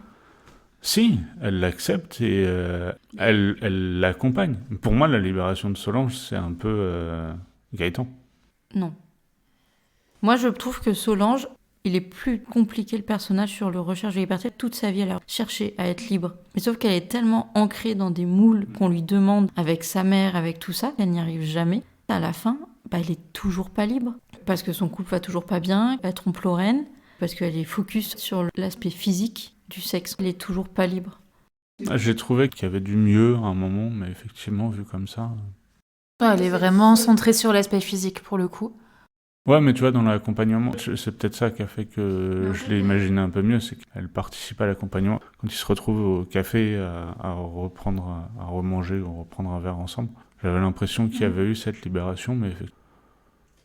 Si, elle l'accepte et elle l'accompagne. Pour moi, la libération de Solange, c'est un peu Gaëtan. Non. Moi, je trouve que Solange, il est plus compliqué le personnage sur le recherche de liberté. Toute sa vie, elle a cherché à être libre. Mais sauf qu'elle est tellement ancrée dans des moules qu'on lui demande avec sa mère, avec tout ça, qu'elle n'y arrive jamais. À la fin, elle est toujours pas libre. Parce que son couple va toujours pas bien, elle trompe Lorraine, parce qu'elle est focus sur l'aspect physique du sexe. Elle est toujours pas libre. J'ai trouvé qu'il y avait du mieux à un moment, mais effectivement, vu comme ça... Elle est vraiment centrée sur l'aspect physique pour le coup. Ouais, mais tu vois, dans l'accompagnement, c'est peut-être ça qui a fait que je l'ai imaginé un peu mieux, c'est qu'elle participe à l'accompagnement. Quand ils se retrouvent au café à remanger ou reprendre un verre ensemble, j'avais l'impression qu'il y avait eu cette libération, mais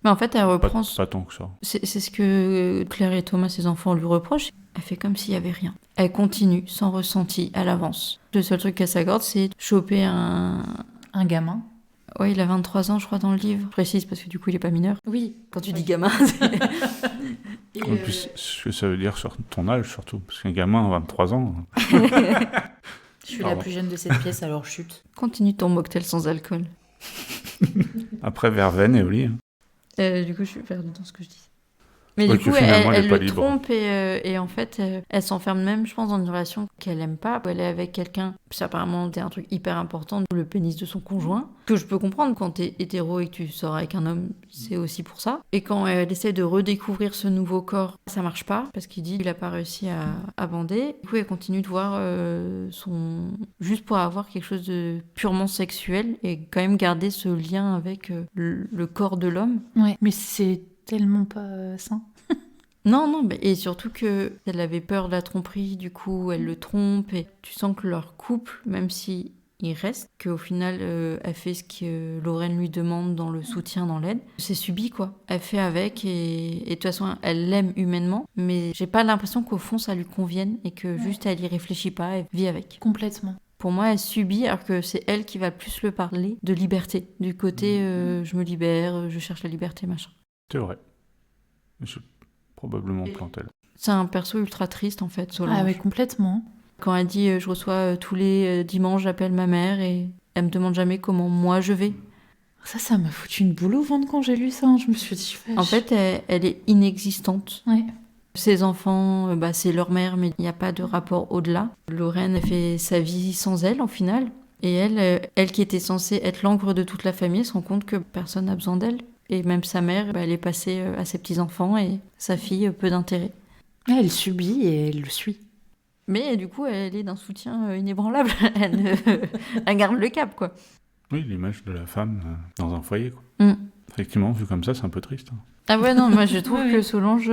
Mais en fait, elle reprend... pas tant que ça. C'est ce que Claire et Thomas, ses enfants, lui reprochent. Elle fait comme s'il y avait rien. Elle continue, sans ressenti, elle avance. Le seul truc qu'elle s'accorde, c'est choper un gamin. Ouais, il a 23 ans, je crois, dans le livre. Je précise, parce que du coup, il est pas mineur. Oui. Quand tu dis gamin, c'est... En plus, ce que ça veut dire sur ton âge, surtout. Parce qu'un gamin à 23 ans... Je suis la plus jeune de cette pièce, alors chute. Continue ton mocktail sans alcool. Après, verveine et au lit. Du coup, je suis perdue dans ce que je dis. Mais Ouais, du coup, finalement, elle est pas le libre. trompe et en fait, elle s'enferme même, je pense, dans une relation qu'elle aime pas. Elle est avec quelqu'un, c'est apparemment un truc hyper important, le pénis de son conjoint, que je peux comprendre quand t'es hétéro et que tu sors avec un homme, c'est aussi pour ça. Et quand elle essaie de redécouvrir ce nouveau corps, ça marche pas, parce qu'il dit qu'il a pas réussi à bander. Du coup, elle continue de voir juste pour avoir quelque chose de purement sexuel et quand même garder ce lien avec le corps de l'homme. Ouais, mais c'est tellement pas sain. Non, et surtout qu'elle avait peur de la tromperie, du coup elle le trompe, et tu sens que leur couple, même si il reste, qu'au final elle fait ce que Lorraine lui demande dans le soutien, dans l'aide, c'est subi quoi. Elle fait avec et de toute façon elle l'aime humainement, mais j'ai pas l'impression qu'au fond ça lui convienne et que juste elle y réfléchit pas, elle vit avec. Complètement. Pour moi, elle subit, alors que c'est elle qui va plus le parler de liberté, du côté je me libère, je cherche la liberté, machin. C'est vrai. Je suis probablement planté là. C'est un perso ultra triste en fait, Solange. Ah ouais, complètement. Quand elle dit je reçois tous les dimanches, j'appelle ma mère et elle me demande jamais comment moi je vais. Ça m'a foutu une boule au ventre quand j'ai lu ça. Je me suis dit, En fait, elle est inexistante. Ouais. Ses enfants, c'est leur mère, mais il n'y a pas de rapport au-delà. Lorraine, elle fait sa vie sans elle, en final. Et elle qui était censée être l'encre de toute la famille, se rend compte que personne n'a besoin d'elle. Et même sa mère, elle est passée à ses petits-enfants et sa fille, peu d'intérêt. Elle subit et elle le suit. Mais du coup, elle est d'un soutien inébranlable. Elle garde le cap, quoi. Oui, l'image de la femme dans un foyer, quoi. Mm. Effectivement, vu comme ça, c'est un peu triste. Ah ouais, non, moi je trouve Oui. que Solange,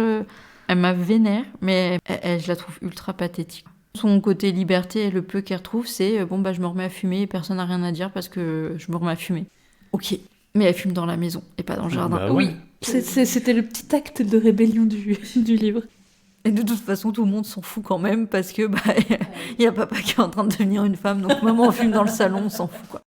elle m'a vénère, mais je la trouve ultra pathétique. Son côté liberté, le peu qu'elle retrouve, c'est je me remets à fumer et personne n'a rien à dire parce que je me remets à fumer. Ok, mais elle fume dans la maison et pas dans le jardin. Bah ouais. C'était le petit acte de rébellion du livre. Et de toute façon, tout le monde s'en fout quand même parce que il y a papa qui est en train de devenir une femme, donc maman fume dans le salon, on s'en fout quoi.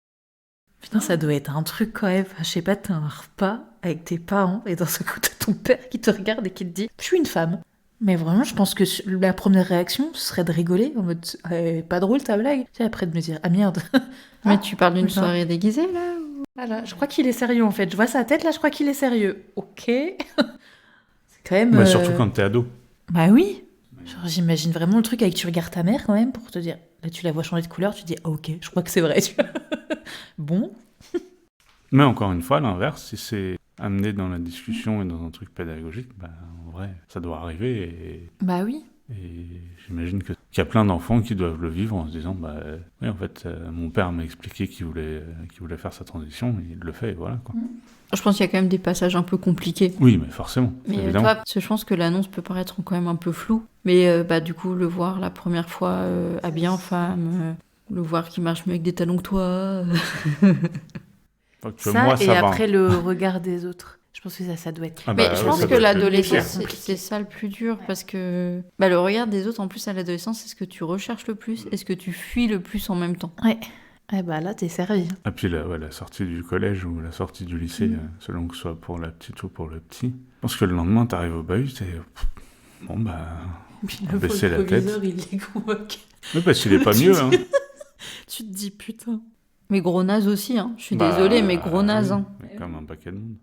Putain, ça doit être un truc quand même. Je sais pas, t'as un repas avec tes parents et dans ce coup, t'as ton père qui te regarde et qui te dit « Je suis une femme ». Mais vraiment, je pense que la première réaction, ce serait de rigoler en mode « Pas drôle ta blague ». Et après de me dire « Ah merde ». Mais tu parles d'une putain. soirée déguisée là ou... Voilà, je crois qu'il est sérieux en fait. Je vois sa tête là, je crois qu'il est sérieux. Ok. C'est quand même... Bah, surtout quand t'es ado. Bah oui. Genre, j'imagine vraiment le truc avec tu regardes ta mère quand même pour te dire... Là, tu la vois changer de couleur, tu te dis ah, ok, je crois que c'est vrai. Tu vois. Bon. Mais encore une fois, l'inverse, si c'est amené dans la discussion et dans un truc pédagogique, en vrai, ça doit arriver. Bah oui. Et j'imagine qu'il y a plein d'enfants qui doivent le vivre en se disant oui, en fait, mon père m'a expliqué qu'il voulait faire sa transition, et il le fait, et voilà, quoi. Je pense qu'il y a quand même des passages un peu compliqués. Oui, mais forcément, Mais évidemment. toi, je pense que l'annonce peut paraître quand même un peu floue. Mais du coup, le voir la première fois habillé en femme, le voir qui marche mieux avec des talons que toi. Donc, Ça, moi, et ça va. après le regard des autres. Je pense que ça doit être... Ah Mais bah, je ouais, pense ça que doit être l'adolescence, pire. c'est ça le plus dur. Parce que le regard des autres, en plus, à l'adolescence, c'est ce que tu recherches le plus et ce que tu fuis le plus en même temps. Ouais. Eh bah là, t'es servi. Et puis la sortie du collège ou la sortie du lycée, selon que ce soit pour la petite ou pour le petit. Je pense que le lendemain, t'arrives au bahut, bon Puis baisser la tête. il les convoque. Mais parce qu'il est pas mieux, hein. Tu te dis putain. Mais gros naze aussi, hein. Je suis désolée, mais gros naze. oui, Hein. mais comme un paquet de monde.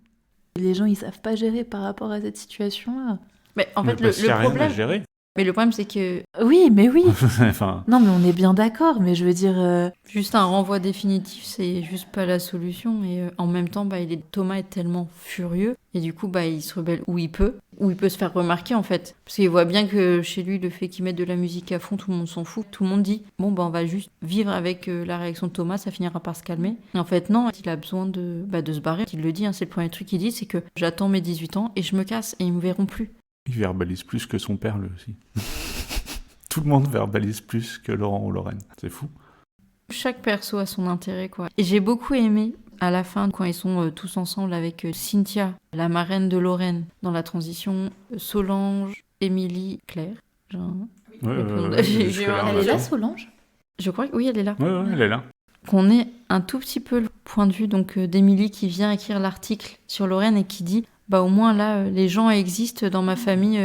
Les gens, ils savent pas gérer par rapport à cette situation-là. Mais en Mais fait, parce qu'il y a le rien à problème... gérer. Mais le problème, c'est que Oui, mais oui. Enfin, Non, mais on est bien d'accord, mais je veux dire... juste un renvoi définitif, c'est juste pas la solution. Et en même temps, Thomas est tellement furieux. Et du coup, il se rebelle où il peut se faire remarquer, en fait. Parce qu'il voit bien que chez lui, le fait qu'il mette de la musique à fond, tout le monde s'en fout. Tout le monde dit, on va juste vivre avec la réaction de Thomas, ça finira par se calmer. Et en fait, non, il a besoin de se barrer. Il le dit, hein, c'est le premier truc qu'il dit, c'est que j'attends mes 18 ans et je me casse et ils me verront plus. il verbalise plus que son père, lui aussi. Tout le monde verbalise plus que Laurent ou Lorraine. C'est fou. Chaque perso a son intérêt, quoi. Et j'ai beaucoup aimé, à la fin, quand ils sont tous ensemble avec Cynthia, la marraine de Lorraine, dans la transition, Solange, Émilie, Claire. Jusque-là, Elle est là, Solange ? Je crois que oui, elle est là. Ouais, elle est là. Qu'on ait un tout petit peu le point de vue donc d'Émilie qui vient écrire l'article sur Lorraine et qui dit au moins là, les gens existent dans ma famille,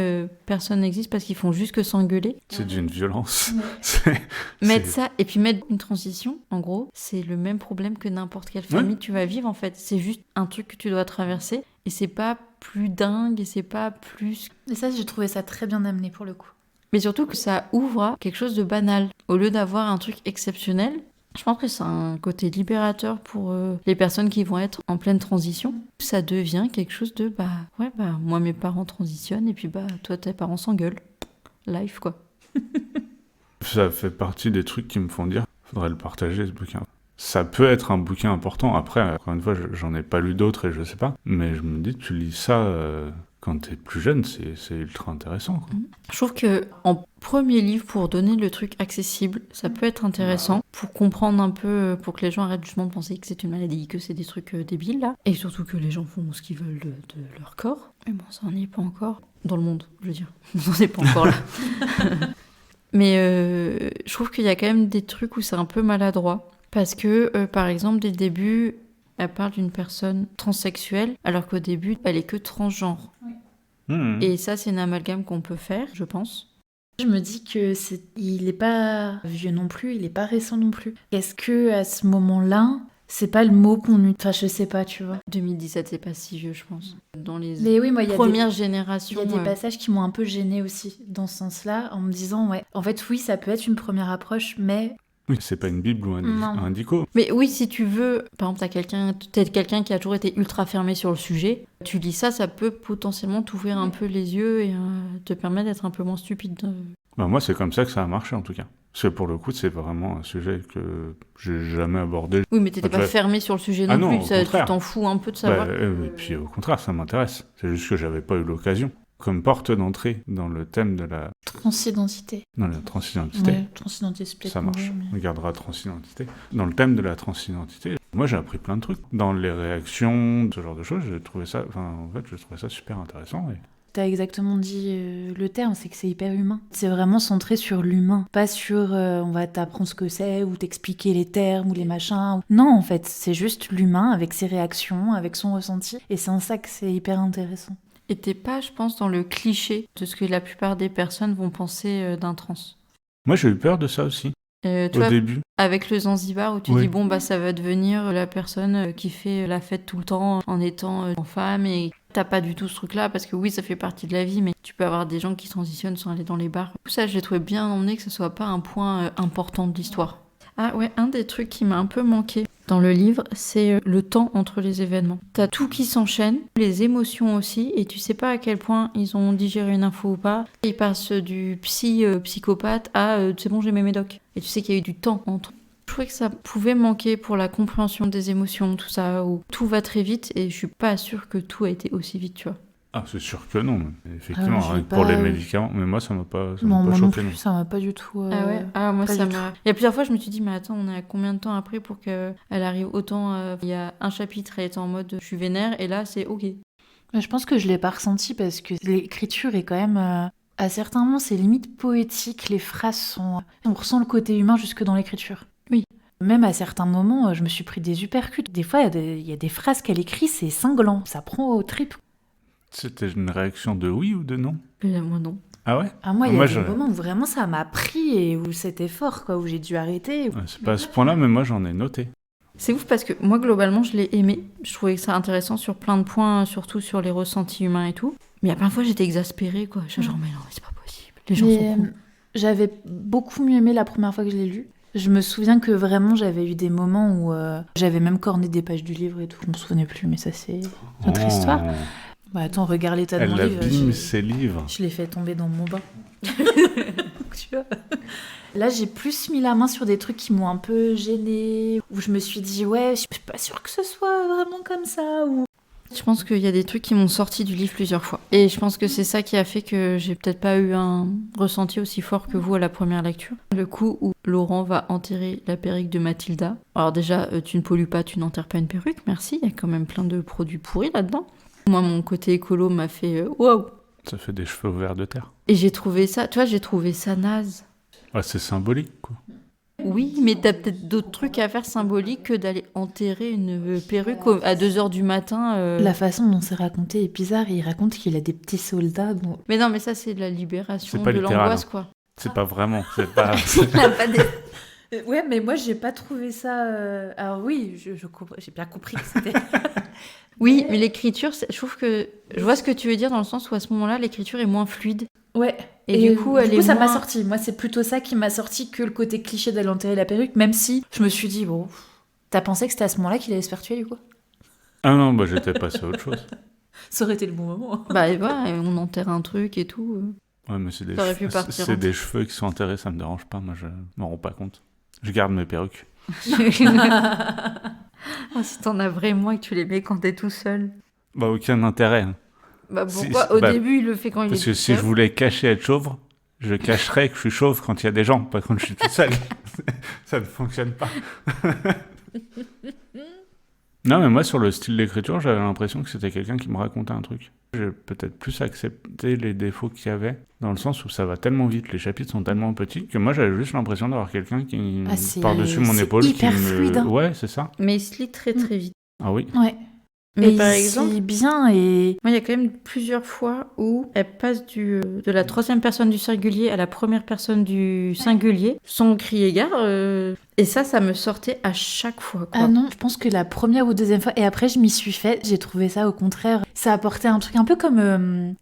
personne n'existe parce qu'ils font juste que s'engueuler. C'est d'une violence. Mettre ça et puis mettre une transition, en gros, c'est le même problème que n'importe quelle famille tu vas vivre en fait. C'est juste un truc que tu dois traverser et c'est pas plus dingue et c'est pas plus. Et ça, j'ai trouvé ça très bien amené pour le coup. Mais surtout que ça ouvre à quelque chose de banal. Au lieu d'avoir un truc exceptionnel, je pense que c'est un côté libérateur pour les personnes qui vont être en pleine transition. Ça devient quelque chose de moi mes parents transitionnent et puis toi tes parents s'engueulent. Life quoi. Ça fait partie des trucs qui me font dire faudrait le partager ce bouquin. Ça peut être un bouquin important. Après, encore une fois, j'en ai pas lu d'autres et je sais pas. Mais je me dis, tu lis ça quand t'es plus jeune, c'est ultra intéressant, quoi. Je trouve que en premier livre, pour donner le truc accessible, ça peut être intéressant pour comprendre un peu, pour que les gens arrêtent justement de penser que c'est une maladie, que c'est des trucs débiles là, et surtout que les gens font ce qu'ils veulent de leur corps. Mais bon, ça n'en est pas encore dans le monde, je veux dire. On n'en est pas encore là. Mais je trouve qu'il y a quand même des trucs où c'est un peu maladroit. Parce que, par exemple, dès le début, elle parle d'une personne transsexuelle, alors qu'au début, elle est que transgenre. Et ça, c'est une amalgame qu'on peut faire, je pense. Je me dis que il est pas vieux non plus, il est pas récent non plus. Est-ce que à ce moment-là, c'est pas le mot qu'on utilise ? Enfin, je sais pas, tu vois. 2017, c'est pas si vieux, je pense. Dans les Mais oui, moi, premières générations. Il y a des passages qui m'ont un peu gênée aussi, dans ce sens-là, en me disant, en fait, oui, ça peut être une première approche, mais... Oui, c'est pas une bible ou un dico. Mais oui, si tu veux, par exemple, t'es quelqu'un qui a toujours été ultra fermé sur le sujet, tu lis ça, ça peut potentiellement t'ouvrir un peu les yeux et te permettre d'être un peu moins stupide. Moi, c'est comme ça que ça a marché, en tout cas. Parce que pour le coup, c'est vraiment un sujet que j'ai jamais abordé. Oui, mais t'étais pas fermé sur le sujet non plus, tu t'en fous un peu de savoir. Et puis au contraire, ça m'intéresse. C'est juste que j'avais pas eu l'occasion. Comme porte d'entrée dans le thème de la... Transidentité. Dans la transidentité. Ouais, transidentité, c'est peut-être ça marche. On gardera transidentité. Dans le thème de la transidentité, moi j'ai appris plein de trucs. Dans les réactions, ce genre de choses, j'ai trouvé ça super intéressant. T'as exactement dit le terme, c'est que c'est hyper humain. C'est vraiment centré sur l'humain, pas sur on va t'apprendre ce que c'est ou t'expliquer les termes ou les machins. Non, en fait, c'est juste l'humain avec ses réactions, avec son ressenti. Et c'est en ça que c'est hyper intéressant. Et t'es pas, je pense, dans le cliché de ce que la plupart des personnes vont penser d'un trans. Moi, j'ai eu peur de ça aussi, au début. Avec le Zanzibar, où tu dis, ça va devenir la personne qui fait la fête tout le temps en étant en femme, et t'as pas du tout ce truc-là, parce que oui, ça fait partie de la vie, mais tu peux avoir des gens qui transitionnent sans aller dans les bars. Tout ça, j'ai trouvé bien emmené que ce soit pas un point important de l'histoire. Ah ouais, un des trucs qui m'a un peu manqué dans le livre, c'est le temps entre les événements. T'as tout qui s'enchaîne, les émotions aussi, et tu sais pas à quel point ils ont digéré une info ou pas. Ils passent du psychopathe à c'est bon, j'ai mes médocs. Et tu sais qu'il y a eu du temps entre. Je trouvais que ça pouvait manquer pour la compréhension des émotions, tout ça, où tout va très vite, et je suis pas sûre que tout a été aussi vite, tu vois. Ah, c'est sûr que non, effectivement, pour les médicaments, mais moi ça m'a pas choqué. Non plus, ça m'a pas du tout. Ah ouais. Ah moi ça m'a. Il y a plusieurs fois je me suis dit mais attends, on est à combien de temps après pour qu'elle arrive autant il y a un chapitre elle est en mode je suis vénère et là c'est ok. Je pense que je l'ai pas ressenti parce que l'écriture est quand même à certains moments c'est limite poétique, les phrases sont on ressent le côté humain jusque dans l'écriture. Oui. Même à certains moments, je me suis pris des uppercuts. Des fois il y a des phrases qu'elle écrit, c'est cinglant, ça prend aux tripes. C'était une réaction de oui ou de non ? Moi non. Ah ouais ? Moi, il y a des moments où vraiment ça m'a pris et où c'était fort, quoi, où j'ai dû arrêter. C'est pas à ce point-là, mais moi j'en ai noté. C'est ouf parce que moi, globalement, je l'ai aimé. Je trouvais ça intéressant sur plein de points, surtout sur les ressentis humains et tout. Mais à plein de fois, j'étais exaspérée, quoi. J'étais genre, mais non, mais c'est pas possible. Les gens sont cons. J'avais beaucoup mieux aimé la première fois que je l'ai lu. Je me souviens que vraiment, j'avais eu des moments où j'avais même corné des pages du livre et tout. Je me souvenais plus, mais ça, c'est notre histoire. Bah attends, regarde l'état de mon livre. Elle abîme ses livres. Je l'ai fait tomber dans mon bain. Tu vois. Là, j'ai plus mis la main sur des trucs qui m'ont un peu gênée, où je me suis dit, ouais, je suis pas sûre que ce soit vraiment comme ça. Ou... Je pense qu'il y a des trucs qui m'ont sorti du livre plusieurs fois. Et je pense que c'est ça qui a fait que j'ai peut-être pas eu un ressenti aussi fort que vous à la première lecture. Le coup où Laurent va enterrer la perruque de Mathilda. Alors déjà, tu ne pollues pas, tu n'enterres pas une perruque, merci. Il y a quand même plein de produits pourris là-dedans. Moi, mon côté écolo m'a fait waouh. Ça fait des cheveux au ver de terre. Et j'ai trouvé ça, tu vois, j'ai trouvé ça naze. Ouais, c'est symbolique, quoi. Oui, mais t'as peut-être d'autres trucs à faire symboliques que d'aller enterrer une perruque à 2h du matin. La façon dont c'est raconté est bizarre. Il raconte qu'il a des petits soldats. Dont... Mais non, mais ça, c'est de la libération C'est pas de littéral, l'angoisse, hein. quoi. C'est pas vraiment. C'est pas... Il a pas des... Ouais, mais moi, j'ai pas trouvé ça... Alors oui, j'ai bien compris que c'était... Oui, mais l'écriture, je trouve que... Je vois ce que tu veux dire dans le sens où à ce moment-là, l'écriture est moins fluide. Ouais. Et du coup, ça m'a moins... sorti. Moi, c'est plutôt ça qui m'a sorti que le côté cliché d'aller enterrer la perruque, même si je me suis dit, bon, t'as pensé que c'était à ce moment-là qu'il allait se faire tuer, du coup? Ah non, bah j'étais passé à autre chose. Ça aurait été le bon moment. Bah, et voilà, on enterre un truc et tout. Ouais, mais c'est des, T'aurais pu partir, c'est hein. des cheveux qui sont enterrés, ça me dérange pas. Moi, je m'en rends pas compte. Je garde mes perruques. Oh, si t'en as vraiment et que tu les mets quand t'es tout seul. Bah, aucun intérêt. Hein. Bah pourquoi Au début, il le fait quand il est Parce tout que si seul. je voulais cacher être chauve, je cacherais que je suis chauve quand il y a des gens, pas quand je suis tout seul. Ça ne fonctionne pas. Non, mais moi, sur le style d'écriture, j'avais l'impression que c'était quelqu'un qui me racontait un truc. J'ai peut-être plus accepté les défauts qu'il y avait, dans le sens où ça va tellement vite, les chapitres sont tellement petits, que moi, j'avais juste l'impression d'avoir quelqu'un qui, par-dessus mon épaule, hyper qui me... fluide, hein. Ouais, c'est ça. Mais il se lit très très vite. Ah oui. Ouais. Mais Et par il exemple, dit bien et... moi, il y a quand même plusieurs fois où elle passe de la troisième personne du singulier à la première personne du singulier, sans crier gare. Et ça me sortait à chaque fois, quoi. Ah non, je pense que la première ou deuxième fois, et après je m'y suis fait, j'ai trouvé ça au contraire, ça apportait un truc un peu comme,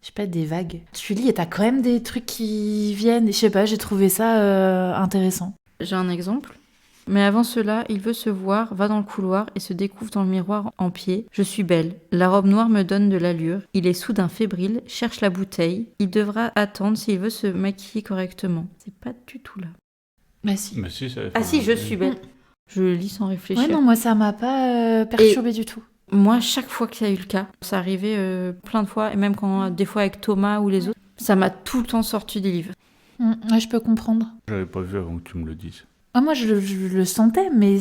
je sais pas, des vagues. Tu lis et t'as quand même des trucs qui viennent, et je sais pas, j'ai trouvé ça intéressant. J'ai un exemple. Mais avant cela, il veut se voir, va dans le couloir et se découvre dans le miroir en pied. Je suis belle. La robe noire me donne de l'allure. Il est soudain fébrile, cherche la bouteille. Il devra attendre s'il veut se maquiller correctement. C'est pas du tout là. Bah si. Mais si, ça Ah si, je suis belle. Je le lis sans réfléchir. Ouais non, moi ça m'a pas perturbée du tout. Moi, chaque fois qu'il y a eu le cas, ça arrivait plein de fois, et même quand des fois avec Thomas ou les autres, ça m'a tout le temps sorti des livres. Ouais, je peux comprendre. J'avais pas vu avant que tu me le dises. Ah, moi je le sentais, mais...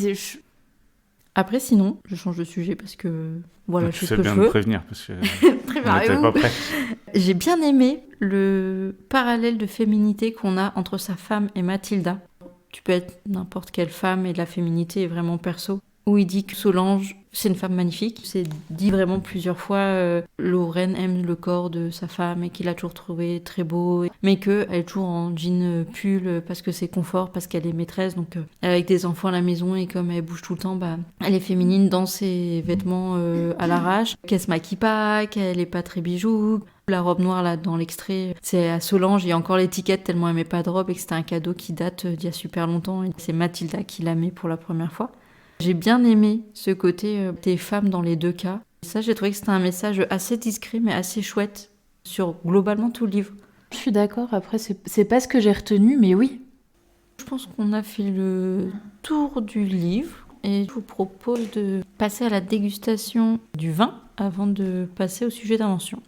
Après, sinon, je change de sujet parce que voilà, je Tu fais sais ce que bien je me veux. prévenir, parce que on n'était pas prêts. J'ai bien aimé le parallèle de féminité qu'on a entre sa femme et Mathilda. Tu peux être n'importe quelle femme et la féminité est vraiment perso. Où il dit que Solange, c'est une femme magnifique. C'est dit vraiment plusieurs fois. Lorraine aime le corps de sa femme et qu'il a toujours trouvé très beau. Mais qu'elle est toujours en jean pull parce que c'est confort, parce qu'elle est maîtresse. Donc avec des enfants à la maison et comme elle bouge tout le temps, bah, elle est féminine dans ses vêtements à l'arrache. Qu'elle se maquille pas, qu'elle est pas très bijou. La robe noire, là, dans l'extrait, c'est à Solange. Il y a encore l'étiquette tellement elle met pas de robe et que c'était un cadeau qui date d'il y a super longtemps. Et c'est Mathilda qui la met pour la première fois. J'ai bien aimé ce côté des femmes dans les deux cas. Ça, j'ai trouvé que c'était un message assez discret, mais assez chouette sur globalement tout le livre. Je suis d'accord, après c'est pas ce que j'ai retenu, mais oui. Je pense qu'on a fait le tour du livre et je vous propose de passer à la dégustation du vin avant de passer au sujet d'invention.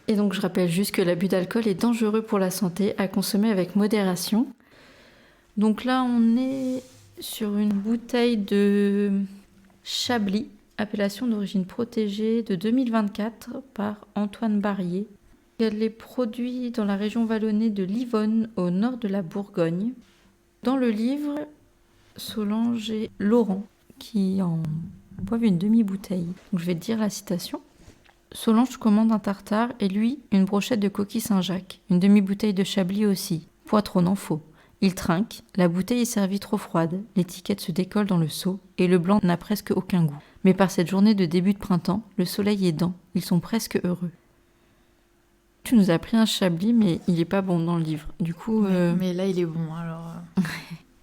Et donc je rappelle juste que l'abus d'alcool est dangereux pour la santé, à consommer avec modération. Donc là on est sur une bouteille de Chablis, appellation d'origine protégée de 2024 par Antoine Barrier. Elle est produite dans la région vallonnée de Livonne, au nord de la Bourgogne. Dans le livre, Solange et Laurent qui en boivent une demi-bouteille. Donc je vais te dire la citation. Solange commande un tartare et lui une brochette de coquille Saint-Jacques, une demi-bouteille de Chablis aussi. Poitron n'en faut. Il trinque, la bouteille est servie trop froide, l'étiquette se décolle dans le seau et le blanc n'a presque aucun goût. Mais par cette journée de début de printemps, le soleil aidant, ils sont presque heureux. Tu nous as pris un Chablis, mais il est pas bon dans le livre. Du coup, Mais là, il est bon, alors...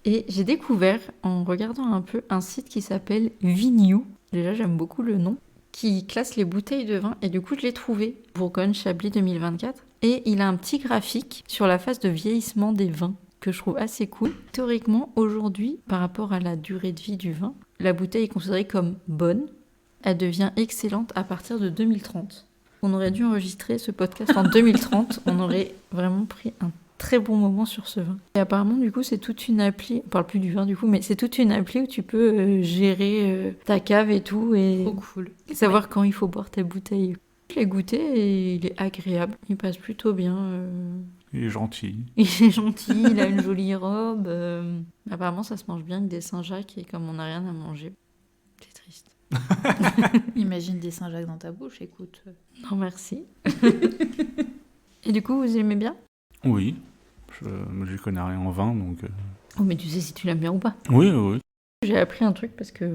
Et j'ai découvert, en regardant un peu, un site qui s'appelle Vignoux. Déjà, j'aime beaucoup le nom. Qui classe les bouteilles de vin. Et du coup, je l'ai trouvé. Bourgogne Chablis 2024. Et il a un petit graphique sur la phase de vieillissement des vins que je trouve assez cool. Théoriquement, aujourd'hui, par rapport à la durée de vie du vin, la bouteille est considérée comme bonne. Elle devient excellente à partir de 2030. On aurait dû enregistrer ce podcast en 2030. On aurait vraiment pris un très bon moment sur ce vin. Et apparemment, du coup, c'est toute une appli. On parle plus du vin, du coup, mais c'est toute une appli où tu peux gérer ta cave et tout. Et Trop cool. savoir quand il faut boire ta bouteille. Je l'ai goûté et il est agréable. Il passe plutôt bien. Il est gentil. Il est gentil, il a une jolie robe. Apparemment, ça se mange bien avec des Saint-Jacques et comme on n'a rien à manger, c'est triste. Imagine des Saint-Jacques dans ta bouche, écoute. Non, merci. Et du coup, vous aimez bien ? Oui. Je connais rien en vin, donc... Oh, mais tu sais si tu l'aimes bien ou pas. Oui, oui, oui. J'ai appris un truc parce que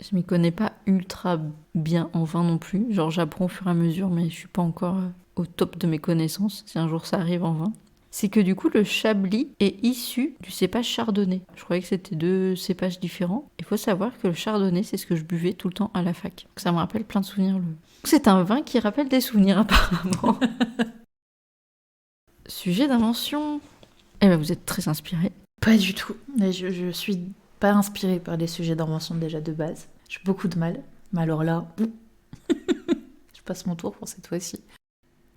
je m'y connais pas ultra bien en vin non plus. Genre, j'apprends au fur et à mesure, mais je suis pas encore au top de mes connaissances, si un jour ça arrive en vin. C'est que du coup, le Chablis est issu du cépage chardonnay. Je croyais que c'était deux cépages différents. Il faut savoir que le chardonnay, c'est ce que je buvais tout le temps à la fac. Ça me rappelle plein de souvenirs. C'est un vin qui rappelle des souvenirs, apparemment. Sujet d'invention. Eh ben, vous êtes très inspirés. Pas du tout. Mais je suis pas inspirée par les sujets d'invention déjà de base. J'ai beaucoup de mal. Mais alors là, je passe mon tour pour cette fois-ci.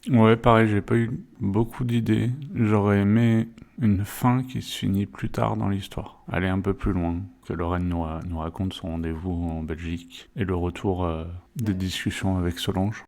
Ouais, pareil, j'ai pas eu beaucoup d'idées. J'aurais aimé une fin qui se finit plus tard dans l'histoire. Aller un peu plus loin, que Lorraine nous raconte son rendez-vous en Belgique et le retour des discussions avec Solange.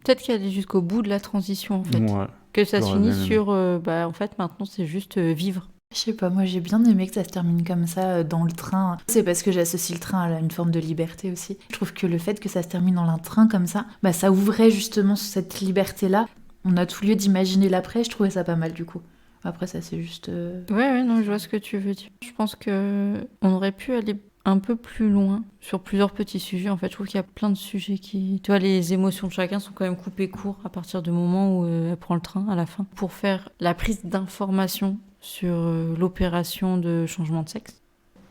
Peut-être qu'elle est jusqu'au bout de la transition, en fait. Ouais, Que ça se j'aurais finisse bien aimé. sur... en fait, maintenant, c'est juste vivre. Je sais pas, moi j'ai bien aimé que ça se termine comme ça dans le train. C'est parce que j'associe le train à une forme de liberté aussi. Je trouve que le fait que ça se termine dans un train comme ça, bah ça ouvrait justement cette liberté-là. On a tout lieu d'imaginer l'après, je trouvais ça pas mal du coup. Après ça c'est juste... Ouais, non, je vois ce que tu veux dire. Je pense que on aurait pu aller un peu plus loin sur plusieurs petits sujets. En fait, je trouve qu'il y a plein de sujets qui... Tu vois, les émotions de chacun sont quand même coupées court à partir du moment où elle prend le train à la fin. Pour faire la prise d'information sur l'opération de changement de sexe.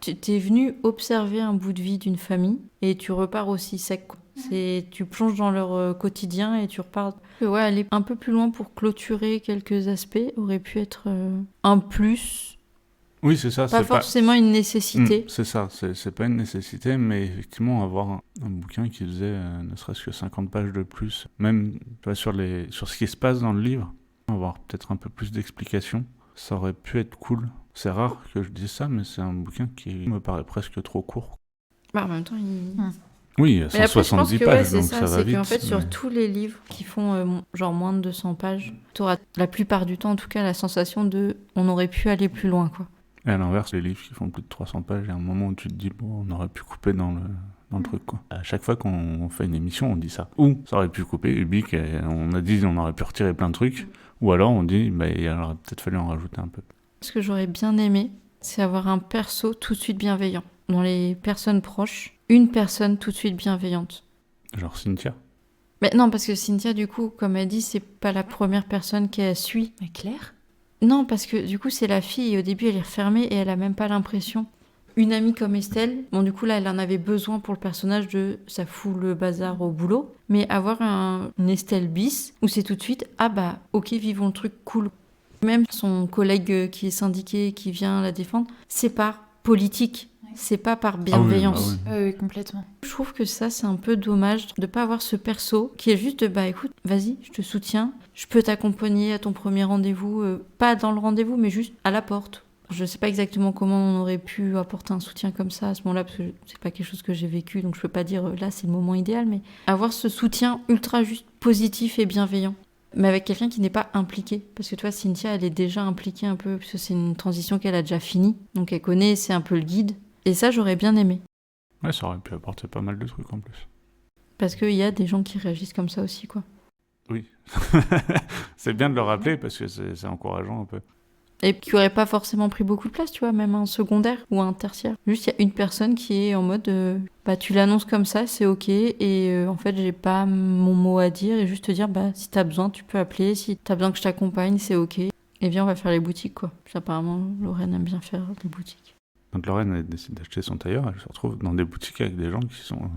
Tu es venu observer un bout de vie d'une famille et tu repars aussi sec, quoi. Tu plonges dans leur quotidien et tu repars. Ouais, aller un peu plus loin pour clôturer quelques aspects aurait pu être un plus, Oui, c'est ça. pas forcément une nécessité. C'est ça, c'est pas une nécessité, mais effectivement, avoir un bouquin qui faisait ne serait-ce que 50 pages de plus, même tu vois, sur ce qui se passe dans le livre, avoir peut-être un peu plus d'explications, ça aurait pu être cool. C'est rare que je dise ça, mais c'est un bouquin qui me paraît presque trop court. Bah, en même temps, Oui, Mais après, je pense 170 que pages, c'est donc ça, ça va c'est vite. qu'en fait, sur mais- tous les livres qui font genre moins de 200 pages, tu auras la plupart du temps, en tout cas, la sensation de on aurait pu aller plus loin, quoi. Et à l'inverse, les livres qui font plus de 300 pages, il y a un moment où tu te dis, bon, on aurait pu couper dans le truc, quoi. À chaque fois qu'on fait une émission, on dit ça. Ou ça aurait pu couper, Ubik, on a dit on aurait pu retirer plein de trucs. Ou alors on dit, bah, il aurait peut-être fallu en rajouter un peu. Ce que j'aurais bien aimé, c'est avoir un perso tout de suite bienveillant. Dans les personnes proches, une personne tout de suite bienveillante. Genre Cynthia. Mais non, parce que Cynthia, du coup, comme elle dit, c'est pas la première personne qu'elle suit. Mais Claire ? Non, parce que du coup, c'est la fille et au début, elle est refermée et elle a même pas l'impression. Une amie comme Estelle, bon, du coup, là, elle en avait besoin pour le personnage de ça fout le bazar au boulot. Mais avoir une Estelle bis où c'est tout de suite, ah bah, ok, vivons le truc cool. Même son collègue qui est syndiqué, qui vient la défendre, c'est par politique. C'est pas par bienveillance. Ah oui. Oui, complètement. Je trouve que ça, c'est un peu dommage de pas avoir ce perso qui est juste de bah écoute, vas-y, je te soutiens, je peux t'accompagner à ton premier rendez-vous, pas dans le rendez-vous, mais juste à la porte. Je sais pas exactement comment on aurait pu apporter un soutien comme ça à ce moment-là, parce que c'est pas quelque chose que j'ai vécu, donc je peux pas dire là c'est le moment idéal, mais avoir ce soutien ultra juste positif et bienveillant. Mais avec quelqu'un qui n'est pas impliqué. Parce que toi, Cynthia, elle est déjà impliquée un peu, parce que c'est une transition qu'elle a déjà finie. Donc elle connaît, c'est un peu le guide. Et ça, j'aurais bien aimé. Ouais, ça aurait pu apporter pas mal de trucs en plus. Parce qu'il y a des gens qui réagissent comme ça aussi, quoi. Oui. C'est bien de le rappeler parce que c'est encourageant un peu. Et qui aurait pas forcément pris beaucoup de place, tu vois, même un secondaire ou un tertiaire. Juste, il y a une personne qui est en mode, bah, tu l'annonces comme ça, c'est ok, et en fait, j'ai pas mon mot à dire, et juste te dire, bah, si t'as besoin, tu peux appeler, si t'as besoin que je t'accompagne, c'est ok. Et viens, on va faire les boutiques, quoi. Puis, apparemment, Lorraine aime bien faire des boutiques. Quand Lorraine elle décide d'acheter son tailleur, elle se retrouve dans des boutiques avec des gens qui sont...